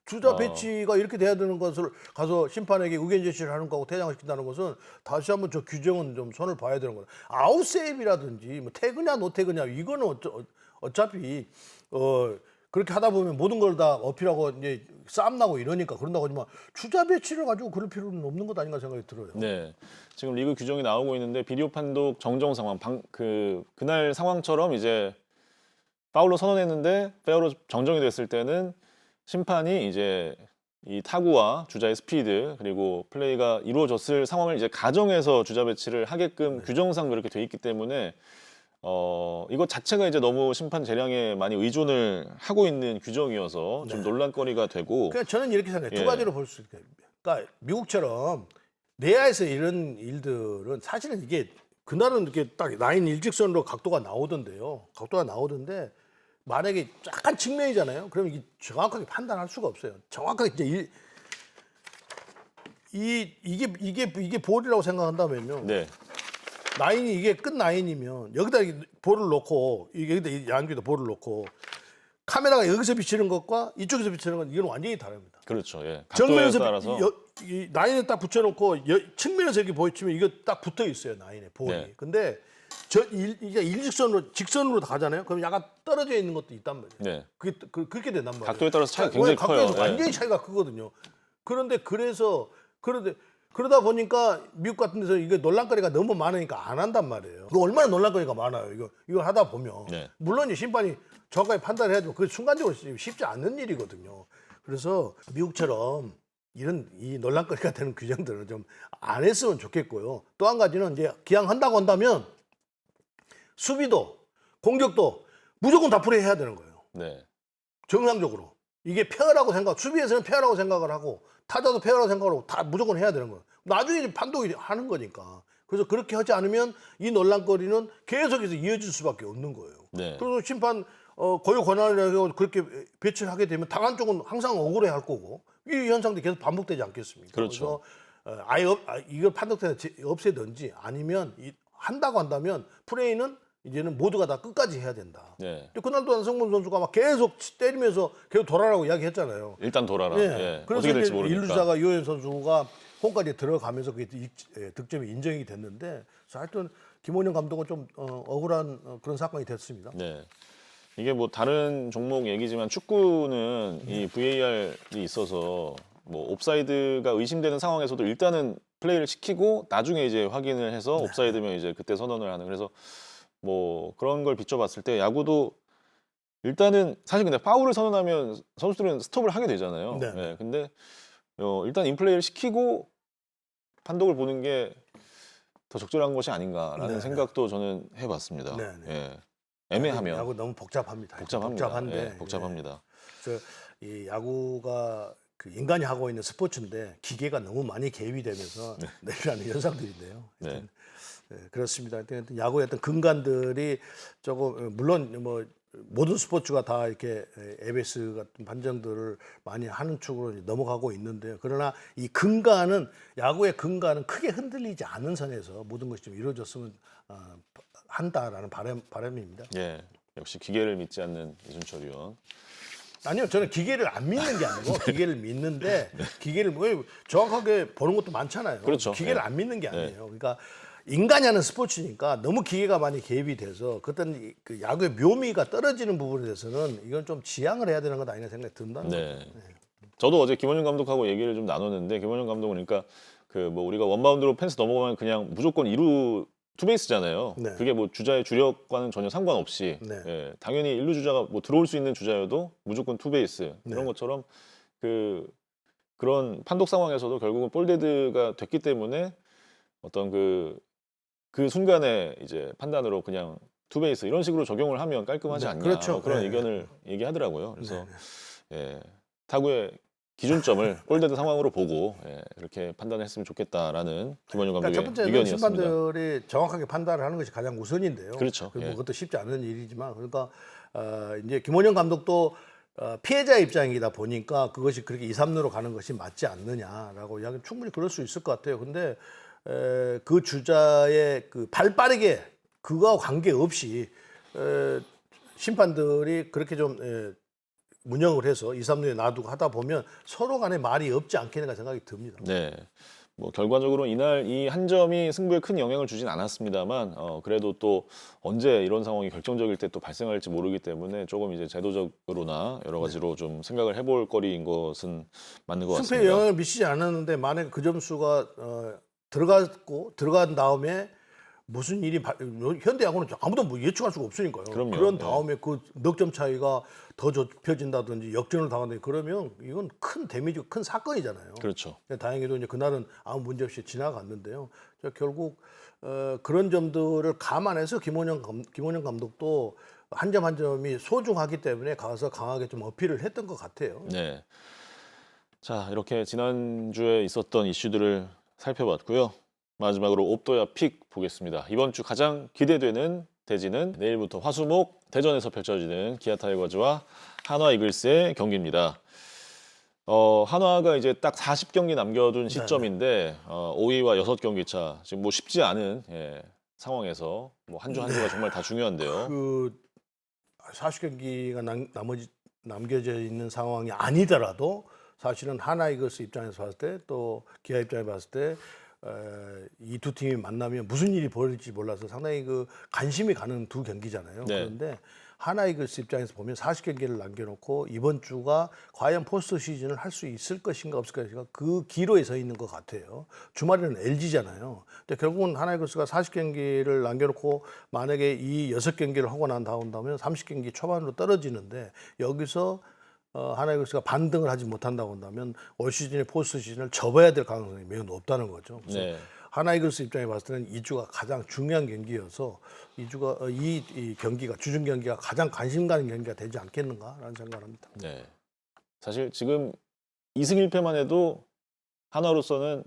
주자 배치가 이렇게 돼야 되는 것을 가서 심판에게 의견 제시를 하는 거하고 퇴장을 시킨다는 것은 다시 한번 저 규정은 좀 손을 봐야 되는 거예요. 아웃 세이브라든지 뭐 태그냐 노태그냐 이거는 어차피 그렇게 하다 보면 모든 걸 다 어필하고 이제 싸움 나고 이러니까 그런다고 하지만 주자 배치를 가지고 그럴 필요는 없는 것 아닌가 생각이 들어요. 네. 지금 리그 규정이 나오고 있는데 비디오 판독 정정 상황 그날 상황처럼 이제 파울로 선언했는데 페어로 정정이 됐을 때는 심판이 이제 이 타구와 주자의 스피드 그리고 플레이가 이루어졌을 상황을 이제 가정해서 주자 배치를 하게끔 규정상 그렇게 돼 있기 때문에 이것 자체가 이제 너무 심판 재량에 많이 의존을 하고 있는 규정이어서 좀 논란거리가 되고. 그러니까 저는 이렇게 생각해요. 예. 두 가지로 볼 수 있어요. 그러니까 미국처럼 내야에서 이런 일들은 사실은 이게 그날은 이렇게 딱 라인 일직선으로 각도가 나오던데요. 각도가 나오던데 만약에 약간 측면이잖아요. 그럼 이게 정확하게 판단할 수가 없어요. 정확하게 이제 이게 볼이라고 생각한다면요. 네. 라인이 이게 끝 라인이면 여기다 볼을 놓고 여기다 양쪽에다 볼을 놓고 카메라가 여기서 비치는 것과 이쪽에서 비치는 건 이건 완전히 다릅니다. 그렇죠. 예. 각도에 정면에서 따라서. 이 라인에 딱 붙여놓고 측면에서 이렇게 보이치면 이거 딱 붙어 있어요 라인에 볼이. 네. 근데 이제 일직선으로 직선으로 가잖아요. 그럼 약간 떨어져 있는 것도 있단 말이에요. 네. 그렇게 된단 말이에요. 각도에 따라서 차이가 굉장히 커요. 각도에서 예. 완전히 차이가 크거든요. 그런데 그러다 보니까 미국 같은 데서 이게 논란거리가 너무 많으니까 안 한단 말이에요. 이거 얼마나 논란거리가 많아요. 이거 하다 보면 네. 물론 이 심판이 정확하게 판단해야지만 그게 순간적으로 쉽지 않는 일이거든요. 그래서 미국처럼 이 논란거리가 되는 규정들은 좀 안 했으면 좋겠고요. 또 한 가지는 이제 기왕 한다고 한다면 수비도 공격도 무조건 다 플레이해야 되는 거예요. 네. 정상적으로. 이게 페어라고 수비에서는 페어라고 생각을 하고 타자도 페어라고 생각하고 다 무조건 해야 되는 거예요. 나중에 이제 판독이 하는 거니까. 그래서 그렇게 하지 않으면 이 논란거리는 계속해서 이어질 수밖에 없는 거예요. 네. 그래서 심판 고유 권한이라고 그렇게 배치를 하게 되면 당한 쪽은 항상 억울해 할 거고 이 현상도 계속 반복되지 않겠습니까? 그렇죠. 그래서 이걸 판독해서 없애든지 아니면 한다고 한다면 플레이는 이제는 모두가 다 끝까지 해야 된다. 네. 그날도 안성범 선수가 막 계속 때리면서 계속 돌아라고 이야기했잖아요. 일단 돌아라. 네. 예. 그래서 어떻게 될지 이제 모르니까. 일루자가 유현 선수가 홈까지 들어가면서 그게 득점이 인정이 됐는데 그래서 하여튼 김원영 감독은 좀 억울한 그런 사건이 됐습니다. 네. 이게 뭐 다른 종목 얘기지만 축구는 이 VAR이 있어서 뭐 옵사이드가 의심되는 상황에서도 일단은 플레이를 시키고 나중에 이제 확인을 해서 옵사이드면 이제 그때 선언을 하는 그래서 뭐 그런 걸 비춰봤을 때 야구도 일단은 사실 근데 파울을 선언하면 선수들은 스톱을 하게 되잖아요. 네. 예, 근데 일단 인플레이를 시키고 판독을 보는 게 더 적절한 것이 아닌가라는 네. 생각도 저는 해봤습니다. 네, 네. 예. 애매하면 야구 너무 복잡합니다. 복잡합니다. 복잡한데 예, 복잡합니다. 그래서 이 야구가 그 인간이 하고 있는 스포츠인데 기계가 너무 많이 개입이 되면서 내려가는 현상들인데요. 네. 하여튼, 그렇습니다. 하여튼 야구의 어떤 근간들이 조금 물론 뭐 모든 스포츠가 다 이렇게 ABS 같은 판정들을 많이 하는 쪽으로 넘어가고 있는데요. 그러나 이 근간은 야구의 근간은 크게 흔들리지 않은 선에서 모든 것이 좀 이루어졌으면 한다라는 바람입니다. 예, 역시 기계를 믿지 않는 이준철 위원. 아니요, 저는 기계를 안 믿는 게 아니고 기계를 믿는데 기계를 왜 정확하게 보는 것도 많잖아요. 그렇죠. 기계를 예. 안 믿는 게 아니에요. 그러니까 인간이 하는 스포츠니까 너무 기계가 많이 개입이 돼서 그때 그 야구의 묘미가 떨어지는 부분에 대해서는 이건 좀 지양을 해야 되는 것 아니냐 생각이 든다. 네. 저도 어제 김원영 감독하고 얘기를 좀 나눴는데 김원영 감독은 그러니까 그 뭐 우리가 원바운드로 펜스 넘어가면 그냥 무조건 2루 투베이스잖아요. 네. 그게 뭐 주자의 주력과는 전혀 상관없이 네. 예, 당연히 1루 주자가 뭐 들어올 수 있는 주자여도 무조건 투베이스 이런 네. 것처럼 그런 판독 상황에서도 결국은 볼데드가 됐기 때문에 어떤 그 순간에 이제 판단으로 그냥 투베이스 이런 식으로 적용을 하면 깔끔하지 네, 않냐 그렇죠. 뭐 그런 네. 의견을 얘기하더라고요. 그래서 네. 예, 타구의 기준점을 볼데드 상황으로 보고 예, 이렇게 판단했으면 좋겠다라는 김원영 감독의 그러니까 첫 번째는 의견이었습니다. 심판들이 정확하게 판단을 하는 것이 가장 우선인데요. 그렇죠. 그리고 예. 그것도 쉽지 않은 일이지만 그러니까 이제 김원영 감독도 피해자 입장이다 보니까 그것이 그렇게 2, 3루로 가는 것이 맞지 않느냐라고 이야기 충분히 그럴 수 있을 것 같아요. 근데 그 주자의 그 발 빠르게 그거와 관계없이 심판들이 그렇게 좀 운영을 해서 2, 3루에 놔두고 하다 보면 서로 간에 말이 없지 않겠는가 생각이 듭니다. 네. 뭐 결과적으로 이날 이 한 점이 승부에 큰 영향을 주진 않았습니다만 그래도 또 언제 이런 상황이 결정적일 때 또 발생할지 모르기 때문에 조금 이제 제도적으로나 여러 가지로 좀 생각을 해볼 거리인 것은 맞는 것 승패에 같습니다. 영향을 미치지 않았는데 만약 그 점수가 들어간 다음에 무슨 일이 현대 야구는 아무도 뭐 예측할 수가 없으니까요. 그럼요. 그런 네. 다음에 그 넉 점 차이가 더 좁혀진다든지 역전을 당한다든지 그러면 이건 큰 데미지, 큰 사건이잖아요. 그렇죠. 다행히도 이제 그날은 아무 문제 없이 지나갔는데요. 결국 그런 점들을 감안해서 김원영 감독도 한 점 한 점이 소중하기 때문에 가서 강하게 좀 어필을 했던 것 같아요. 네. 자, 이렇게 지난주에 있었던 이슈들을 살펴봤고요. 마지막으로 옵도야 픽 보겠습니다. 이번 주 가장 기대되는 대진은 내일부터 화수목 대전에서 펼쳐지는 기아 타이거즈와 한화 이글스의 경기입니다. 한화가 이제 딱 40경기 남겨둔 시점인데 5위와 6경기 차 지금 뭐 쉽지 않은 상황에서 뭐 한 주 한 주가 정말 다 중요한데요. 그 40경기가 남겨져 있는 상황이 아니더라도 사실은 하나 이글스 입장에서 봤을 때 또 기아 입장에 봤을 때 이 두 팀이 만나면 무슨 일이 벌어질지 몰라서 상당히 그 관심이 가는 두 경기잖아요. 네. 그런데 하나이글스 입장에서 보면 40경기를 남겨놓고 이번 주가 과연 포스트 시즌을 할 수 있을 것인가 없을 것인가 그 기로에 서 있는 것 같아요. 주말에는 LG잖아요. 근데 결국은 하나이글스가 40경기를 남겨놓고 만약에 이 6경기를 하고 난 다음에 30경기 초반으로 떨어지는데 여기서 하나이글스가 반등을 하지 못한다고 한다면 올 시즌의 포스트 시즌을 접어야 될 가능성이 매우 높다는 거죠. 그래서 네. 하나이글스 입장에 봤을 때는 이 주가 가장 중요한 경기여서 이 주가 이 경기가 주중 경기가 가장 관심 가는 경기가 되지 않겠는가라는 생각을 합니다. 네. 사실 지금 2승 1패만 해도 한화로서는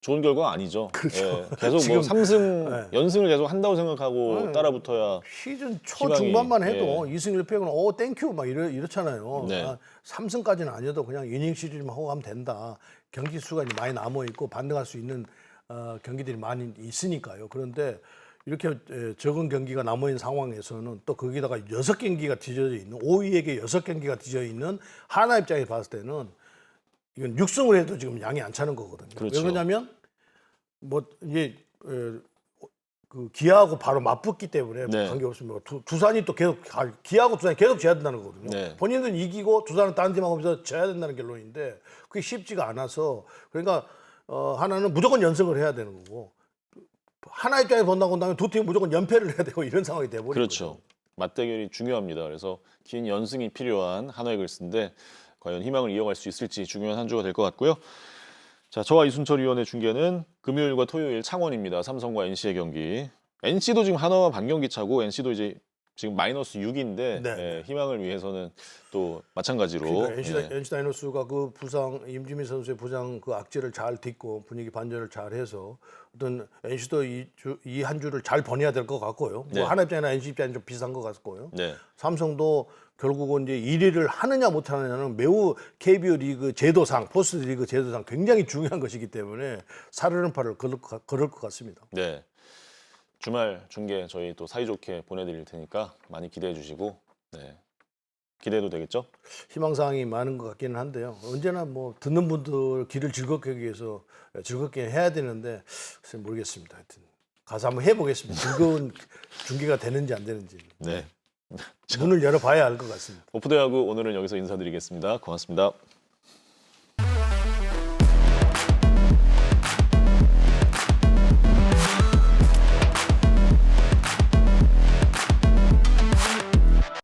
좋은 결과가 아니죠. 그렇죠. 예, 계속 지금, 뭐 3승 네. 연승을 계속 한다고 생각하고 따라붙어야 시즌 초 희망이, 중반만 해도 예. 2승 1패는 오 땡큐 막 이렇잖아요. 네. 3승까지는 아니어도 그냥 이닝 시리즈만 하고 가면 된다. 경기 수가 이제 많이 남아 있고 반등할 수 있는 경기들이 많이 있으니까요. 그런데 이렇게 적은 경기가 남아 있는 상황에서는 또 거기다가 6경기가 뒤져져 있는 5위에게 6경기가 뒤져 있는 하나 입장에 봤을 때는 이건 6승을 해도 지금 양이 안 차는 거거든요. 그렇죠. 왜 그러냐면 뭐 이게 그 기아하고 바로 맞붙기 때문에 네. 관계없습니다. 두산이 또 계속 기아하고 두산이 계속 져야 된다는 거거든요. 네. 본인들은 이기고 두산은 다른 팀하고 하면서 져야 된다는 결론인데 그게 쉽지가 않아서 그러니까 하나는 무조건 연승을 해야 되는 거고 하나 입장에 본다고 한다면 두 팀 무조건 연패를 해야 되고 이런 상황이 돼버리죠. 그렇죠. 맞대결이 중요합니다. 그래서 긴 연승이 필요한 한화이글스인데 과연 희망을 이어갈 수 있을지 중요한 한 주가 될 것 같고요. 자, 저와 이순철 위원의 중계는 금요일과 토요일 창원입니다. 삼성과 NC의 경기. NC도 지금 한화와 반경기 차고 NC도 이제 지금 마이너스 6인데 네. 희망을 위해서는 또 마찬가지로 그러니까 NC 다이노스가 그 부상 임지민 선수의 부상 그 악재를 잘 딛고 분위기 반전을 잘 해서 어떤 NC도 이 한 주를 잘 보내야 될 것 같고요. 네. 뭐 하나 입장이나 NC 입장이 좀 비슷한 것 같고요. 네. 삼성도 결국은 이제 1위를 하느냐 못하느냐는 매우 KBO 리그 제도상, 포스트 리그 제도상 굉장히 중요한 것이기 때문에 살얼음판을 걸을 것 같습니다. 네. 주말 중계 저희 또 사이좋게 보내드릴 테니까 많이 기대해 주시고 네. 기대해도 되겠죠? 희망사항이 많은 것 같기는 한데요. 언제나 뭐 듣는 분들 귀를 즐겁게 하기 위해서 즐겁게 해야 되는데 글쎄 모르겠습니다. 하여튼 가서 한번 해보겠습니다. 즐거운 중계가 되는지 안 되는지 네. 문을 열어봐야 알 것 같습니다. 오프대야구 오늘은 여기서 인사드리겠습니다. 고맙습니다.